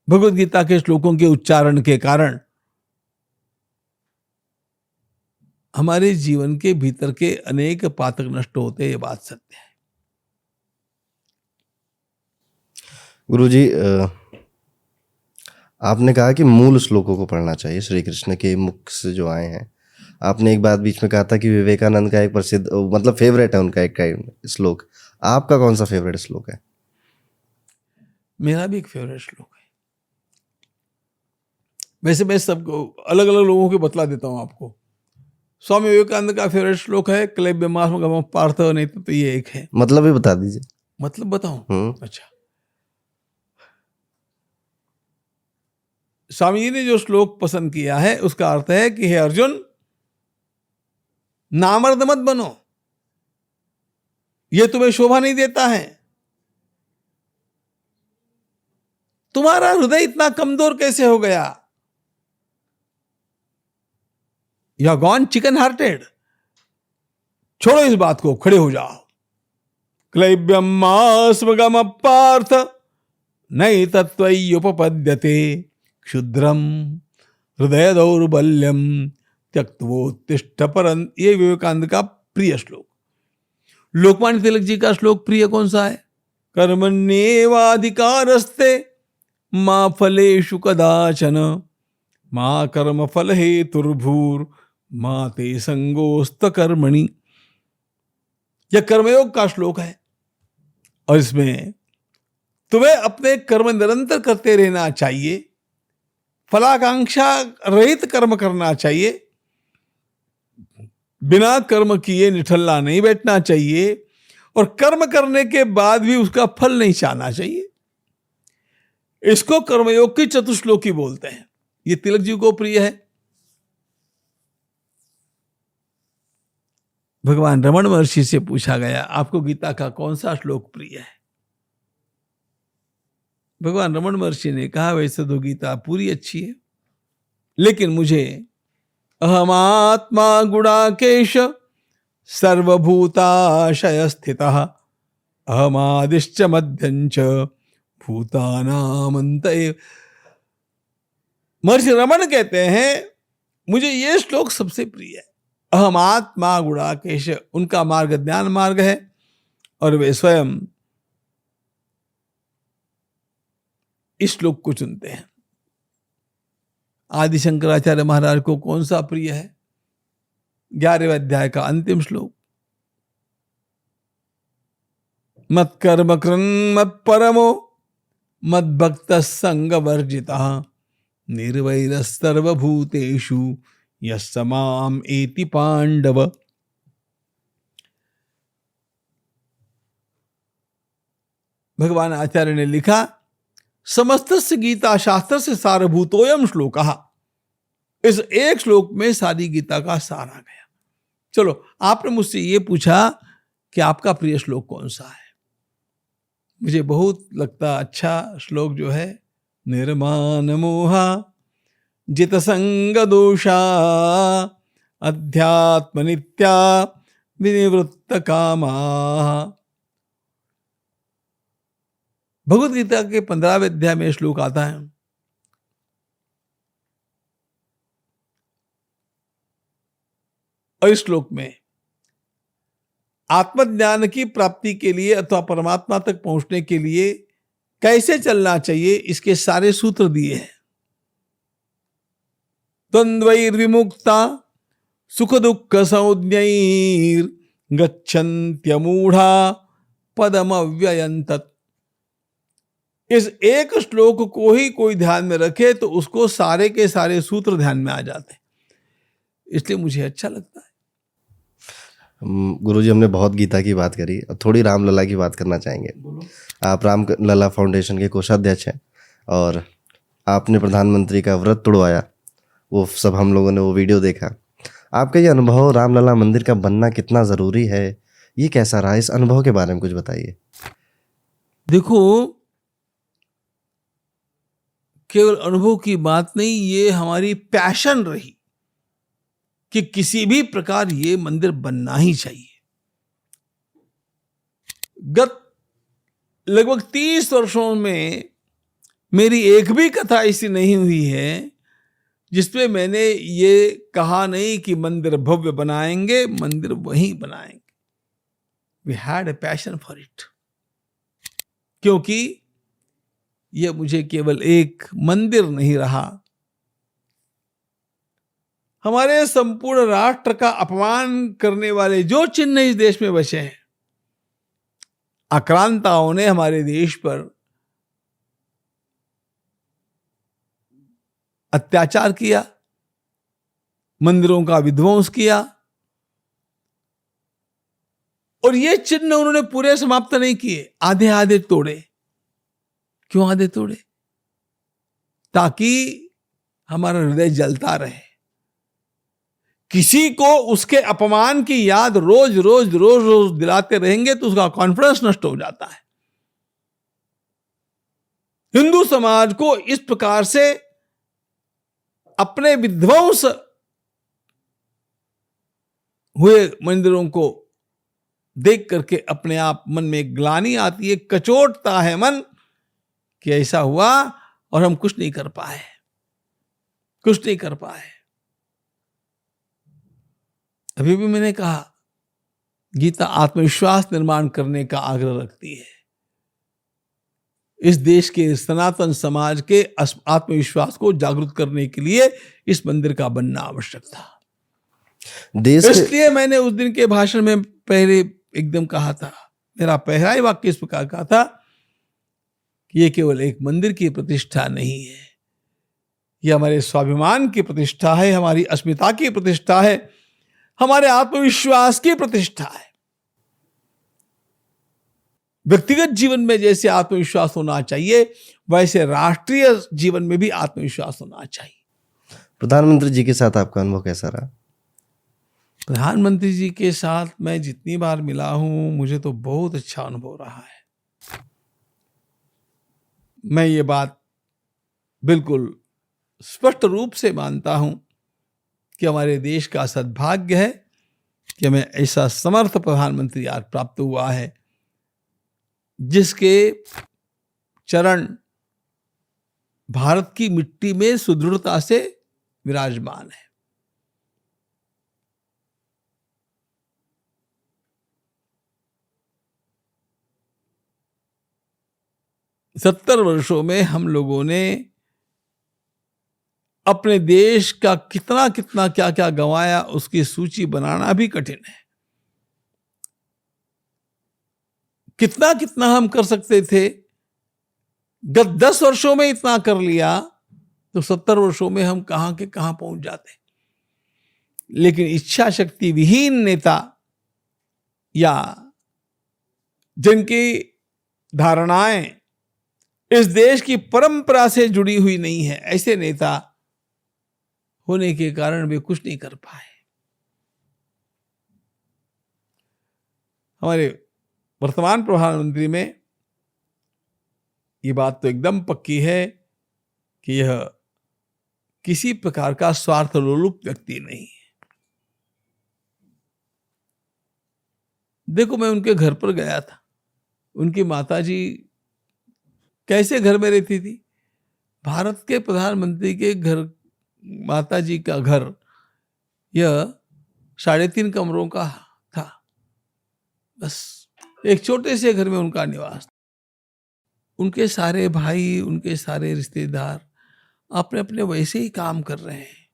भगवद गीता के श्लोकों के उच्चारण के कारण हमारे जीवन के भीतर के अनेक पातक नष्ट होते हैं, ये बात सत्य है। गुरुजी, आपने कहा कि मूल श्लोकों को पढ़ना चाहिए, श्री कृष्ण के मुख से जो आए हैं। आपने एक बात बीच में कहा था कि विवेकानंद का एक प्रसिद्ध, मतलब फेवरेट है उनका एक श्लोक। आपका कौन सा फेवरेट श्लोक है? मेरा भी एक फेवरेट श्लोक है। वैसे मैं सबको अलग अलग लोगों के बतला देता हूं आपको। स्वामी विवेकानंद का फेवरेट श्लोक है क्लैब्यमास्म पार्थ, नहीं तो ये एक है। मतलब भी बता दीजिए। मतलब बताऊं? अच्छा, स्वामी जी ने जो श्लोक पसंद किया है उसका अर्थ है कि हे अर्जुन, नामर्द मत बनो, यह तुम्हें शोभा नहीं देता है। तुम्हारा हृदय इतना कमजोर कैसे हो गया? You are gone chicken hearted. छोड़ो इस बात को, खड़े हो जाओ। क्लैब्यमास्मगम पार्थ नई तत्त्वयुपपद्यते क्षुद्रम हृदय दौर्बल्यम त्यक्तवोत्तिष्ठ परं। ये विवेकानंद का प्रिय श्लोक। लोकमान्य तिलक जी का श्लोक प्रिय कौन सा है? कर्मण्येवाधिकारस्ते मा फलेषु कदाचन मा कर्म फल हेतुर्भूर मा ते संगोस्त कर्मणि। यह कर्मयोग का श्लोक है और इसमें तुम्हें अपने कर्म निरंतर करते रहना चाहिए, फलाकांक्षा रहित कर्म करना चाहिए, बिना कर्म किए निठल्ला नहीं बैठना चाहिए, और कर्म करने के बाद भी उसका फल नहीं चाहना चाहिए। इसको कर्मयोग की चतुश्लोकी बोलते हैं। ये तिलक जी को प्रिय है। भगवान रमण महर्षि से पूछा गया, आपको गीता का कौन सा श्लोक प्रिय है? भगवान रमण महर्षि ने कहा, वैसे तो गीता पूरी अच्छी है, लेकिन मुझे अहमात्मा गुणाकेश सर्वभूताशय स्थितः अहमादिश्च मध्यंच भूतानामंत एव। महर्षि रमण कहते हैं, मुझे ये श्लोक सबसे प्रिय है। अहमात्मा गुणाकेश, उनका मार्ग ज्ञान मार्ग है, और वे स्वयं इस श्लोक को चुनते हैं। आदि शंकराचार्य महाराज को कौन सा प्रिय है? 11वें अध्याय का अंतिम श्लोक, मत कर्म कृन् मत परमो मत भक्त संग वर्जितः निर्वैरः सर्वभूतेषु यस्य माम एति पांडव। भगवान आचार्य ने लिखा, समस्तस्य गीता शास्त्र से सारभूतोयम श्लोकः। इस एक श्लोक में सारी गीता का सार आ गया। चलो, आपने मुझसे ये पूछा कि आपका प्रिय श्लोक कौन सा है। मुझे बहुत लगता अच्छा श्लोक जो है, निर्माण मोहा जित संग दोषा अध्यात्म नित्या विनिवृत्त कामा। भगवद गीता के 15वें अध्याय में श्लोक आता है, और इस श्लोक में आत्मज्ञान की प्राप्ति के लिए अथवा परमात्मा तक पहुंचने के लिए कैसे चलना चाहिए, इसके सारे सूत्र दिए हैं। द्वंद्वैर्विमुक्ता सुख दुख संज्ञैर् गच्छन्त्यमूढ़ा पदमव्ययं तत्। इस एक श्लोक को ही कोई ध्यान में रखे तो उसको सारे के सारे सूत्र ध्यान में आ जाते हैं, इसलिए मुझे अच्छा लगता है। गुरुजी, हमने बहुत गीता की बात करी, अब थोड़ी रामलला की बात करना चाहेंगे। आप रामलला फाउंडेशन के कोषाध्यक्ष हैं, और आपने प्रधानमंत्री का व्रत तुड़वाया, वो सब हम लोगों ने वो वीडियो देखा। आपका ये अनुभव रामलला मंदिर का बनना कितना ज़रूरी है, ये कैसा रहा, इस अनुभव के बारे में कुछ बताइए। देखो, केवल अनुभव की बात नहीं, ये हमारी पैशन रही कि किसी भी प्रकार ये मंदिर बनना ही चाहिए। गत लगभग 30 वर्षों में मेरी एक भी कथा ऐसी नहीं हुई है जिसपे मैंने ये कहा नहीं कि मंदिर भव्य बनाएंगे, मंदिर वहीं बनाएंगे। We had a passion for it, क्योंकि यह मुझे केवल एक मंदिर नहीं रहा, हमारे संपूर्ण राष्ट्र का अपमान करने वाले जो चिन्ह इस देश में बचे हैं, आक्रांताओं ने हमारे देश पर अत्याचार किया, मंदिरों का विध्वंस किया, और ये चिन्ह उन्होंने पूरे समाप्त नहीं किए, आधे आधे तोड़े। क्यों आधे तोड़े? ताकि हमारा हृदय जलता रहे। किसी को उसके अपमान की याद रोज रोज रोज रोज दिलाते रहेंगे तो उसका कॉन्फिडेंस नष्ट हो जाता है। हिंदू समाज को इस प्रकार से अपने विध्वंस हुए मंदिरों को देख करके अपने आप मन में ग्लानि आती है, कचोटता है मन कि ऐसा हुआ और हम कुछ नहीं कर पाए, कुछ नहीं कर पाए। अभी भी मैंने कहा, गीता आत्मविश्वास निर्माण करने का आग्रह रखती है। इस देश के सनातन समाज के आत्मविश्वास को जागृत करने के लिए इस मंदिर का बनना आवश्यक था। इसलिए मैंने उस दिन के भाषण में पहले एकदम कहा था, मेरा पहला ही वाक्य इस प्रकार कहा था कि ये केवल एक मंदिर की प्रतिष्ठा नहीं है, ये हमारे स्वाभिमान की प्रतिष्ठा है, हमारी अस्मिता की प्रतिष्ठा है, हमारे आत्मविश्वास की प्रतिष्ठा है। व्यक्तिगत जीवन में जैसे आत्मविश्वास होना चाहिए, वैसे राष्ट्रीय जीवन में भी आत्मविश्वास होना चाहिए। प्रधानमंत्री जी के साथ आपका अनुभव कैसा रहा? प्रधानमंत्री जी के साथ मैं जितनी बार मिला हूं, मुझे तो बहुत अच्छा अनुभव रहा है। मैं ये बात बिल्कुल स्पष्ट रूप से मानता हूं कि हमारे देश का सद्भाग्य है कि हमें ऐसा समर्थ प्रधानमंत्री आज प्राप्त हुआ है, जिसके चरण भारत की मिट्टी में सुदृढ़ता से विराजमान है। सत्तर वर्षों में हम लोगों ने अपने देश का कितना कितना क्या क्या गंवाया, उसकी सूची बनाना भी कठिन है। कितना कितना हम कर सकते थे, गत 10 वर्षों में इतना कर लिया, तो 70 वर्षों में हम कहां के कहां पहुंच जाते। लेकिन इच्छा शक्ति विहीन नेता या जिनकी धारणाएं इस देश की परंपरा से जुड़ी हुई नहीं है, ऐसे नेता होने के कारण वे कुछ नहीं कर पाए। हमारे वर्तमान प्रधानमंत्री में ये बात तो एकदम पक्की है कि यह किसी प्रकार का स्वार्थ लोलुप व्यक्ति नहीं है। देखो, मैं उनके घर पर गया था, उनकी माताजी कैसे घर में रहती थी। भारत के प्रधानमंत्री के घर, माताजी का घर यह 3.5 कमरों का था, बस एक छोटे से घर में उनका निवास था। उनके सारे भाई, उनके सारे रिश्तेदार अपने अपने वैसे ही काम कर रहे हैं।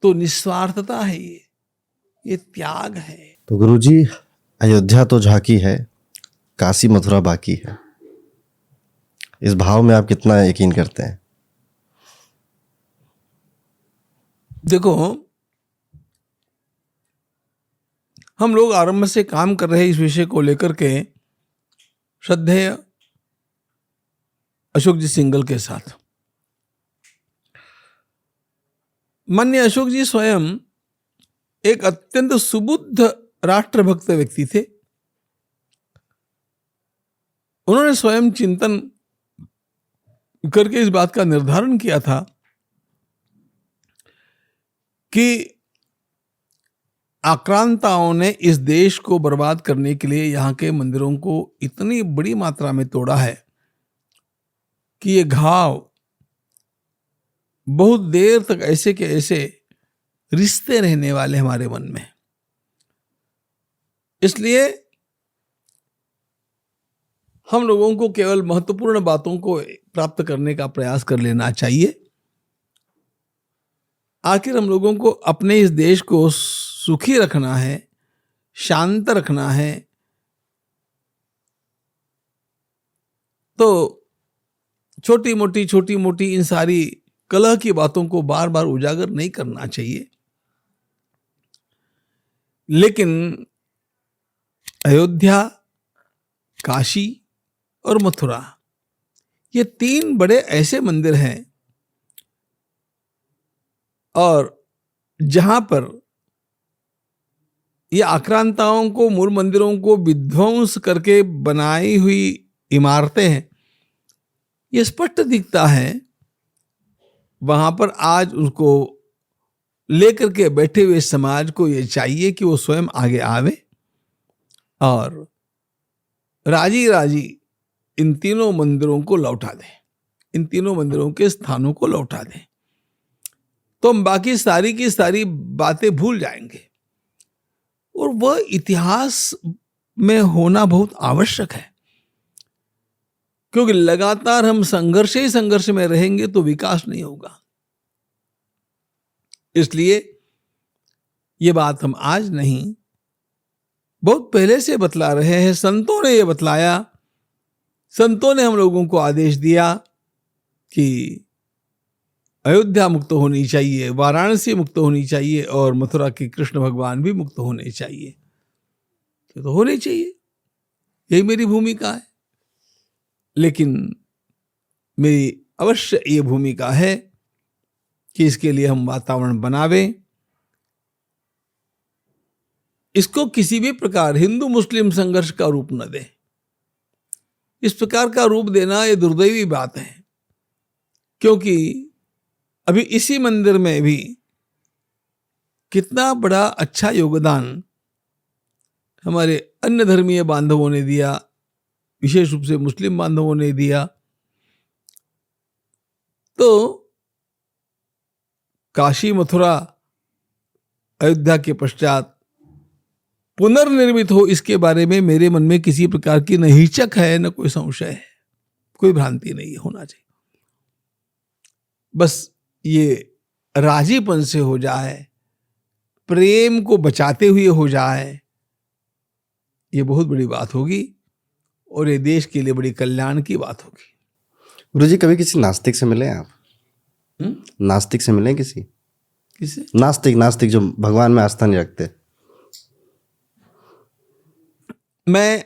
तो निस्वार्थता है, ये त्याग है। तो गुरुजी, अयोध्या तो झांकी है, काशी मथुरा बाकी है। इस भाव में आप कितना यकीन करते हैं? देखो, हम लोग आरंभ से काम कर रहे हैं इस विषय को लेकर के श्रद्धेय अशोक जी सिंघल के साथ। माननीय अशोक जी स्वयं एक अत्यंत सुबुद्ध राष्ट्रभक्त व्यक्ति थे। उन्होंने स्वयं चिंतन करके इस बात का निर्धारण किया था कि आक्रांताओं ने इस देश को बर्बाद करने के लिए यहाँ के मंदिरों को इतनी बड़ी मात्रा में तोड़ा है कि ये घाव बहुत देर तक ऐसे के ऐसे रिश्ते रहने वाले हमारे मन में। इसलिए हम लोगों को केवल महत्वपूर्ण बातों को प्राप्त करने का प्रयास कर लेना चाहिए। आखिर हम लोगों को अपने इस देश को सुखी रखना है, शांत रखना है, तो छोटी मोटी इन सारी कलह की बातों को बार बार उजागर नहीं करना चाहिए। लेकिन अयोध्या, काशी और मथुरा, ये 3 बड़े ऐसे मंदिर हैं और जहां पर ये आक्रांताओं को मूल मंदिरों को विध्वंस करके बनाई हुई इमारतें हैं, ये स्पष्ट दिखता है। वहां पर आज उसको लेकर के बैठे हुए समाज को ये चाहिए कि वो स्वयं आगे आवे और राजी राजी इन 3 मंदिरों को लौटा दें, इन 3 मंदिरों के स्थानों को लौटा दें, तो हम बाकी सारी की सारी बातें भूल जाएंगे। और वह इतिहास में होना बहुत आवश्यक है, क्योंकि लगातार हम संघर्ष ही संघर्ष में रहेंगे तो विकास नहीं होगा। इसलिए ये बात हम आज नहीं, बहुत पहले से बतला रहे हैं। संतों ने ये बतलाया, संतों ने हम लोगों को आदेश दिया कि अयोध्या मुक्त होनी चाहिए, वाराणसी मुक्त होनी चाहिए और मथुरा के कृष्ण भगवान भी मुक्त होने चाहिए। तो होने चाहिए, यही मेरी भूमिका है। लेकिन मेरी अवश्य ये भूमिका है कि इसके लिए हम वातावरण बनावें। इसको किसी भी प्रकार हिंदू मुस्लिम संघर्ष का रूप न दें। इस प्रकार का रूप देना ये दुर्दैवी बात है, क्योंकि अभी इसी मंदिर में भी कितना बड़ा अच्छा योगदान हमारे अन्य धर्मीय बांधवों ने दिया, विशेष रूप से मुस्लिम बांधवों ने दिया। तो काशी मथुरा अयोध्या के पश्चात पुनर्निर्मित हो, इसके बारे में मेरे मन में किसी प्रकार की न हिचक है न कोई संशय है, कोई भ्रांति नहीं होना चाहिए। बस ये राजीपन से हो जाए, प्रेम को बचाते हुए हो जाए, ये बहुत बड़ी बात होगी और ये देश के लिए बड़ी कल्याण की बात होगी। गुरुजी कभी किसी नास्तिक से मिले आप? नास्तिक से मिले किसी? किसे? नास्तिक जो भगवान में आस्था नहीं रखते। मैं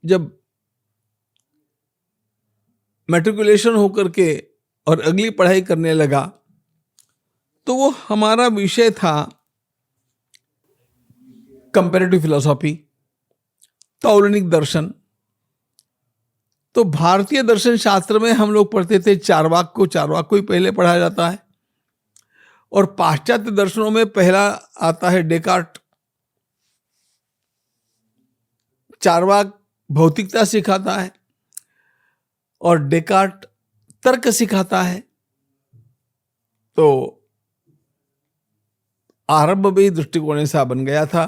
जब मैट्रिकुलेशन होकर के और अगली पढ़ाई करने लगा तो वो हमारा विषय था कंपैरेटिव फिलॉसफी, तौलनिक दर्शन। तो भारतीय दर्शन शास्त्र में हम लोग पढ़ते थे चार्वाक को ही पहले पढ़ा जाता है, और पाश्चात्य दर्शनों में पहला आता है डेकार्ट। चार्वाक भौतिकता सिखाता है और डेकार्ट तर्क सिखाता है। तो आरंभ में दृष्टिकोण ऐसा बन गया था।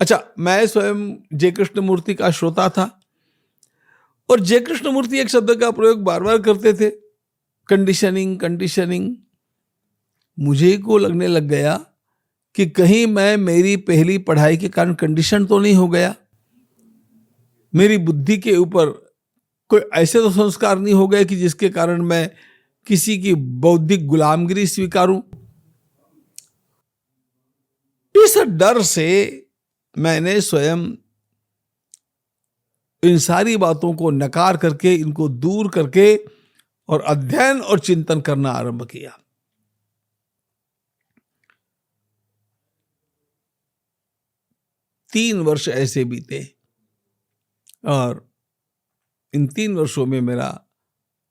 अच्छा, मैं स्वयं जय कृष्णमूर्ति का श्रोता था और जय कृष्णमूर्ति एक शब्द का प्रयोग बार बार करते थे, कंडीशनिंग। मुझे को लगने लग गया कि कहीं मैं मेरी पहली पढ़ाई के कारण कंडीशन तो नहीं हो गया, मेरी बुद्धि के ऊपर कोई ऐसे तो संस्कार नहीं हो गए कि जिसके कारण मैं किसी की बौद्धिक गुलामगिरी स्वीकारूं। इस डर से मैंने स्वयं इन सारी बातों को नकार करके, इनको दूर करके और अध्ययन और चिंतन करना आरंभ किया। तीन वर्ष ऐसे बीते और इन 3 वर्षों में मेरा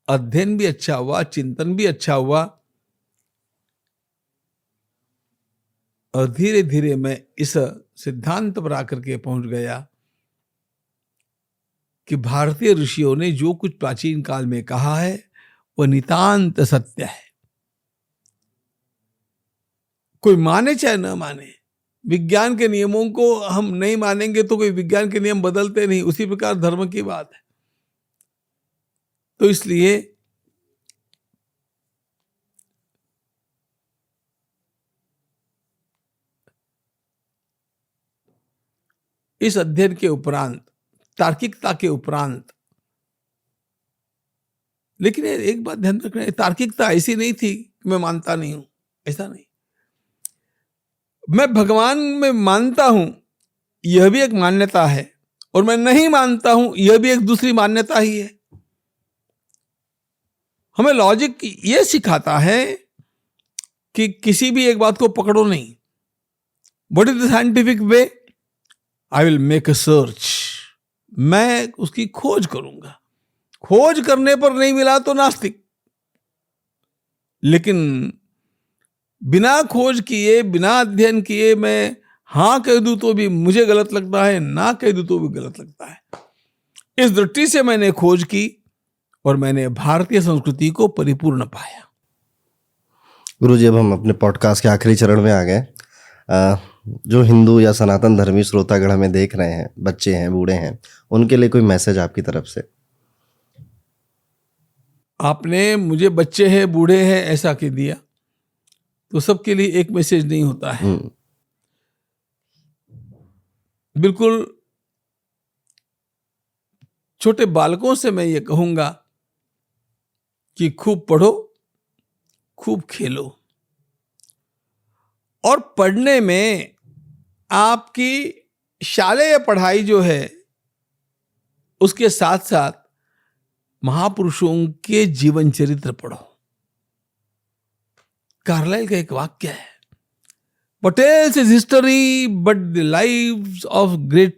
अध्ययन भी अच्छा हुआ, चिंतन भी अच्छा हुआ, और धीरे धीरे मैं इस सिद्धांत पर आकर के पहुंच गया कि भारतीय ऋषियों ने जो कुछ प्राचीन काल में कहा है वह नितांत सत्य है। कोई माने चाहे न माने, विज्ञान के नियमों को हम नहीं मानेंगे तो कोई विज्ञान के नियम बदलते नहीं, उसी प्रकार धर्म की बात है। तो इसलिए इस अध्ययन के उपरांत, तार्किकता के उपरांत, लेकिन एक बात ध्यान रखना, तार्किकता ऐसी नहीं थी कि मैं मानता नहीं हूं, ऐसा नहीं। मैं भगवान में मानता हूं, यह भी एक मान्यता है, और मैं नहीं मानता हूं, यह भी एक दूसरी मान्यता ही है। हमें लॉजिक यह सिखाता है कि किसी भी एक बात को पकड़ो नहीं। What is the scientific way? I will make a search. मैं उसकी खोज करूंगा। खोज करने पर नहीं मिला तो नास्तिक, लेकिन बिना खोज किए, बिना अध्ययन किए मैं हां कह दूं तो भी मुझे गलत लगता है, ना कह दूं तो भी गलत लगता है। इस दृष्टि से मैंने खोज की और मैंने भारतीय संस्कृति को परिपूर्ण पाया। गुरुजी, अब हम अपने पॉडकास्ट के आखिरी चरण में आ गए। जो हिंदू या सनातन धर्मी श्रोतागण हमें देख रहे हैं, बच्चे हैं, बूढ़े हैं, उनके लिए कोई मैसेज आपकी तरफ से? आपने मुझे बच्चे हैं, बूढ़े हैं ऐसा कह दिया, तो सबके लिए एक मैसेज नहीं होता है। बिल्कुल छोटे बालकों से मैं ये कहूंगा कि खूब पढ़ो, खूब खेलो और पढ़ने में आपकी शालेय पढ़ाई जो है उसके साथ साथ महापुरुषों के जीवन चरित्र पढ़ो। कार्लाइल का एक वाक्य है, What else is history but the lives of great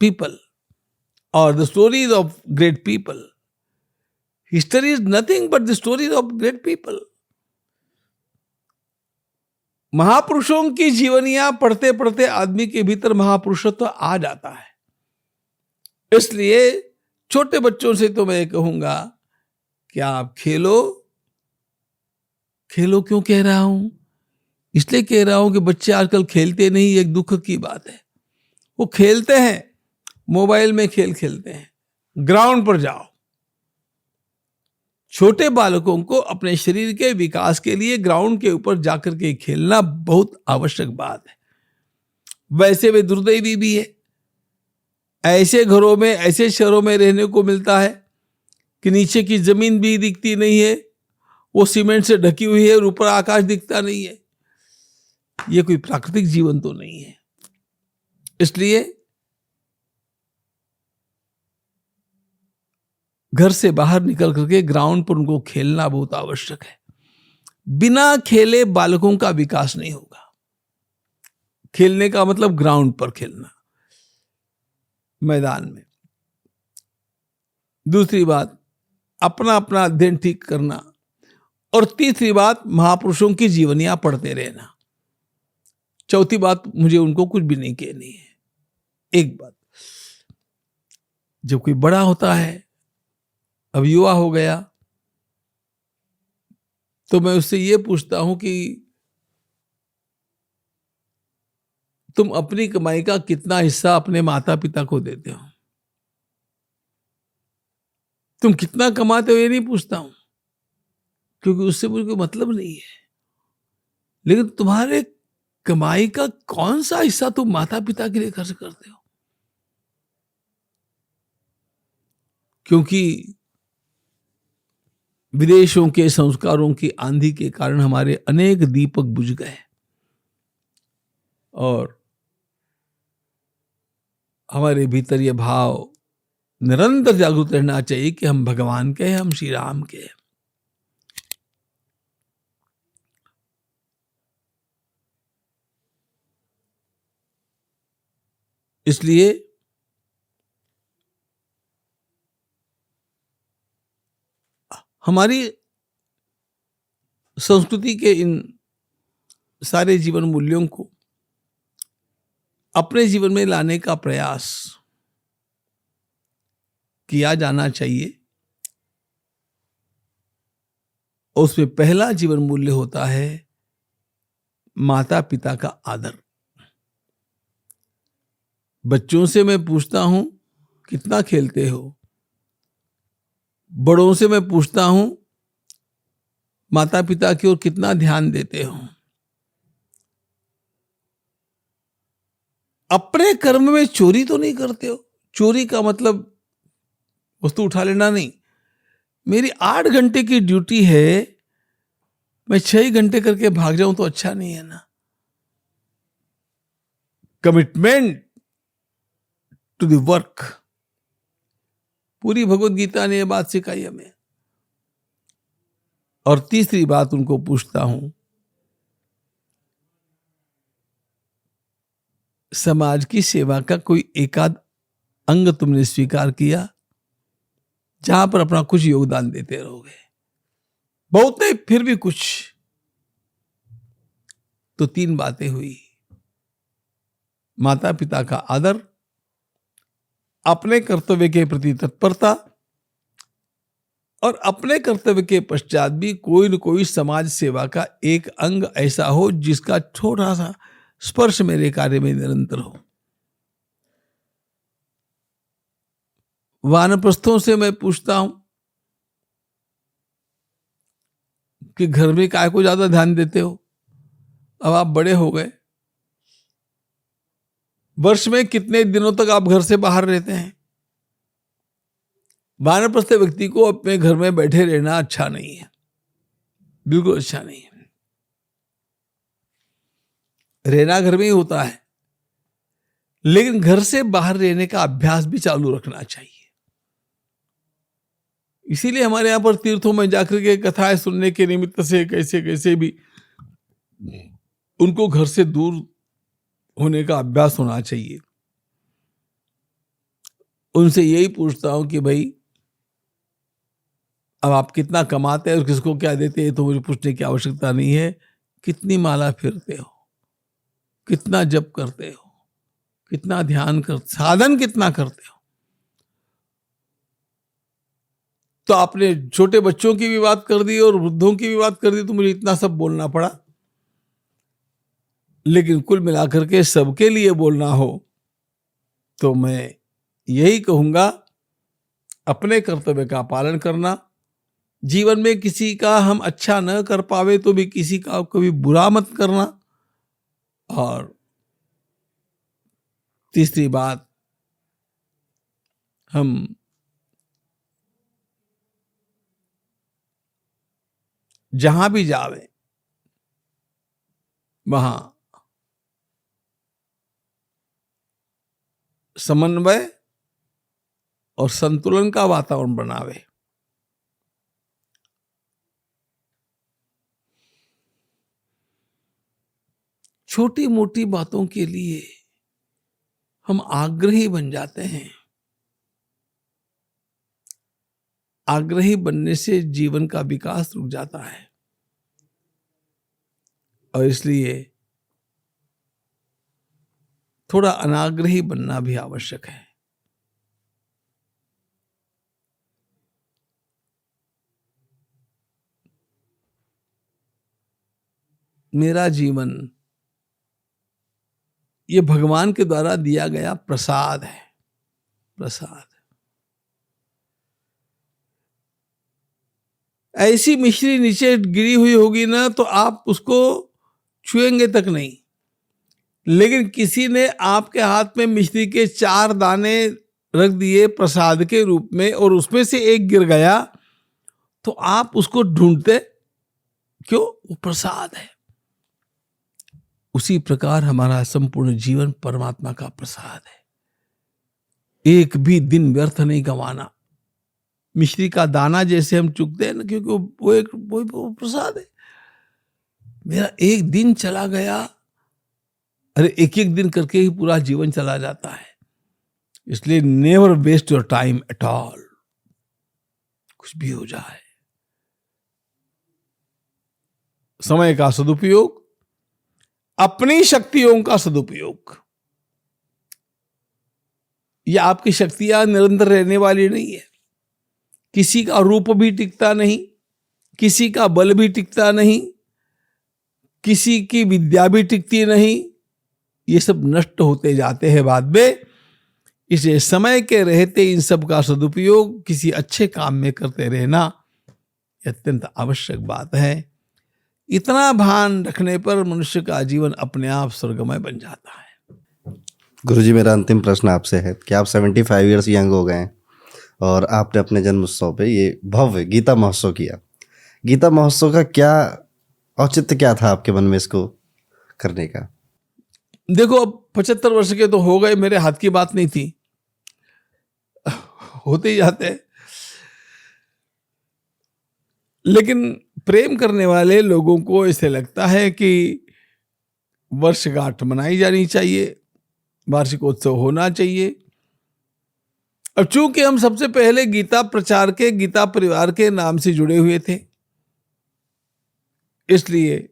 people or the stories of great people? History is nothing but the stories of great people. महापुरुषों की जीवनियां पढ़ते पढ़ते आदमी के भीतर महापुरुषत्व आ जाता है। इसलिए छोटे बच्चों से तो मैं कहूंगा कि आप खेलो। खेलो क्यों कह रहा हूं? इसलिए कह रहा हूं कि बच्चे आजकल खेलते नहीं, एक दुख की बात है। वो खेलते हैं, मोबाइल में खेल खेलते हैं। ग्राउंड पर जाओ। छोटे बालकों को अपने शरीर के विकास के लिए ग्राउंड के ऊपर जाकर के खेलना बहुत आवश्यक बात है। वैसे वे दुर्दैवी भी है। ऐसे घरों में, ऐसे शहरों में रहने को मिलता है कि नीचे की जमीन भी दिखती नहीं है, वो सीमेंट से ढकी हुई है और ऊपर आकाश दिखता नहीं है। ये कोई प्राकृतिक जीवन तो नहीं है। इसलिए घर से बाहर निकल करके ग्राउंड पर उनको खेलना बहुत आवश्यक है। बिना खेले बालकों का विकास नहीं होगा। खेलने का मतलब ग्राउंड पर खेलना, मैदान में। दूसरी बात, अपना अपना अध्ययन ठीक करना। और तीसरी बात, महापुरुषों की जीवनियां पढ़ते रहना। चौथी बात, मुझे उनको कुछ भी नहीं कहनी है। एक बात, जब कोई बड़ा होता है, अब युवा हो गया, तो मैं उससे ये पूछता हूं कि तुम अपनी कमाई का कितना हिस्सा अपने माता पिता को देते हो? तुम कितना कमाते हो ये नहीं पूछता हूं, क्योंकि उससे मुझे कोई मतलब नहीं है। लेकिन तुम्हारे कमाई का कौन सा हिस्सा तुम माता पिता के लिए खर्च करते हो? क्योंकि विदेशों के संस्कारों की आंधी के कारण हमारे अनेक दीपक बुझ गए और हमारे भीतर यह भाव निरंतर जागृत रहना चाहिए कि हम भगवान के हैं, हम श्री राम के हैं। इसलिए हमारी संस्कृति के इन सारे जीवन मूल्यों को अपने जीवन में लाने का प्रयास किया जाना चाहिए। उसमें पहला जीवन मूल्य होता है माता पिता का आदर। बच्चों से मैं पूछता हूं कितना खेलते हो, बड़ों से मैं पूछता हूं माता पिता की ओर कितना ध्यान देते हो। अपने कर्म में चोरी तो नहीं करते हो। चोरी का मतलब वस्तु उठा लेना नहीं। मेरी 8 घंटे की ड्यूटी है, मैं 6 घंटे करके भाग जाऊं तो अच्छा नहीं है ना। कमिटमेंट टू द वर्क, पूरी भगवत गीता ने यह बात सिखाई हमें। और तीसरी बात उनको पूछता हूं, समाज की सेवा का कोई एकाध अंग तुमने स्वीकार किया जहां पर अपना कुछ योगदान देते रहोगे? बहुत नहीं, फिर भी कुछ। तो 3 बातें हुई, माता पिता का आदर, अपने कर्तव्य के प्रति तत्परता, और अपने कर्तव्य के पश्चात भी कोई न कोई समाज सेवा का एक अंग ऐसा हो जिसका छोटा सा स्पर्श मेरे कार्य में निरंतर हो। वानप्रस्थों से मैं पूछता हूं कि घर में काय को ज्यादा ध्यान देते हो? अब आप बड़े हो गए, वर्ष में कितने दिनों तक आप घर से बाहर रहते हैं? वानप्रस्थ व्यक्ति को अपने घर में बैठे रहना अच्छा नहीं है, बिल्कुल अच्छा नहीं है। रहना घर में ही होता है, लेकिन घर से बाहर रहने का अभ्यास भी चालू रखना चाहिए। इसीलिए हमारे यहाँ पर तीर्थों में जाकर के कथाएं सुनने के निमित्त से कैसे कैसे भी उनको घर से दूर होने का अभ्यास होना चाहिए। उनसे यही पूछता हूं कि भाई अब आप कितना कमाते हैं और किसको क्या देते हैं तो मुझे पूछने की आवश्यकता नहीं है। कितनी माला फिरते हो, कितना जप करते हो, कितना ध्यान साधन कितना करते हो। तो आपने छोटे बच्चों की भी बात कर दी और वृद्धों की भी बात कर दी, तो मुझे इतना सब बोलना पड़ा। लेकिन कुल मिलाकर के सबके लिए बोलना हो तो मैं यही कहूंगा, अपने कर्तव्य का पालन करना। जीवन में किसी का हम अच्छा न कर पावे तो भी किसी का कभी बुरा मत करना। और तीसरी बात, हम जहां भी जावे वहां समन्वय और संतुलन का वातावरण बनावे। छोटी मोटी बातों के लिए हम आग्रही बन जाते हैं। आग्रही बनने से जीवन का विकास रुक जाता है और इसलिए थोड़ा अनाग्रही बनना भी आवश्यक है। मेरा जीवन ये भगवान के द्वारा दिया गया प्रसाद है, प्रसाद। ऐसी मिश्री नीचे गिरी हुई होगी ना तो आप उसको छुएंगे तक नहीं, लेकिन किसी ने आपके हाथ में मिश्री के 4 दाने रख दिए प्रसाद के रूप में और उसमें से एक गिर गया तो आप उसको ढूंढते क्यों? वो प्रसाद है। उसी प्रकार हमारा संपूर्ण जीवन परमात्मा का प्रसाद है। एक भी दिन व्यर्थ नहीं गंवाना। मिश्री का दाना जैसे हम चुगते हैं ना, क्योंकि वो प्रसाद है। मेरा एक दिन चला गया, अरे एक एक दिन करके ही पूरा जीवन चला जाता है। इसलिए never waste your time at all. कुछ भी हो जाए, समय का सदुपयोग, अपनी शक्तियों का सदुपयोग। ये आपकी शक्तियां निरंतर रहने वाली नहीं है। किसी का रूप भी टिकता नहीं, किसी का बल भी टिकता नहीं, किसी की विद्या भी टिकती नहीं। ये सब नष्ट होते जाते हैं बाद में। इसलिए समय के रहते इन सब का सदुपयोग किसी अच्छे काम में करते रहना अत्यंत आवश्यक बात है। इतना भान रखने पर मनुष्य का जीवन अपने आप स्वर्गमय बन जाता है। गुरुजी, मेरा अंतिम प्रश्न आपसे है कि आप 75 ईयर्स यंग हो गए हैं और आपने अपने जन्म उत्सव पे ये भव्य गीता महोत्सव किया। गीता महोत्सव का क्या औचित्य क्या था आपके मन में इसको करने का? देखो, अब 75 वर्ष के तो हो गए, मेरे हाथ की बात नहीं थी, होते ही जाते। लेकिन प्रेम करने वाले लोगों को ऐसे लगता है कि वर्षगांठ मनाई जानी चाहिए, वार्षिकोत्सव होना चाहिए। अब चूंकि हम सबसे पहले गीता प्रचार के गीता परिवार के नाम से जुड़े हुए थे, इसलिए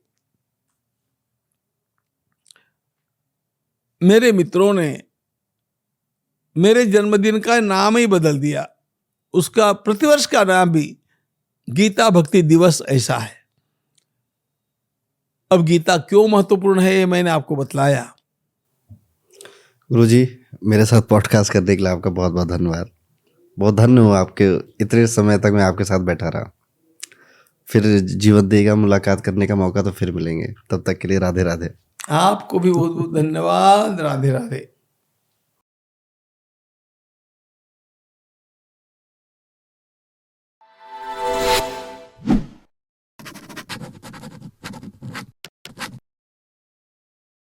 मेरे मित्रों ने मेरे जन्मदिन का नाम ही बदल दिया। उसका प्रतिवर्ष का नाम भी गीता भक्ति दिवस ऐसा है। अब गीता क्यों महत्वपूर्ण है ये मैंने आपको बतलाया। गुरुजी, मेरे साथ पॉडकास्ट करने के लिए आपका बहुत बहुत धन्यवाद। बहुत धन्य हूँ आपके, इतने समय तक मैं आपके साथ बैठा रहा। फिर जीवन देगा मुलाकात करने का मौका तो फिर मिलेंगे। तब तक के लिए राधे राधे। आपको भी बहुत बहुत धन्यवाद। राधे राधे।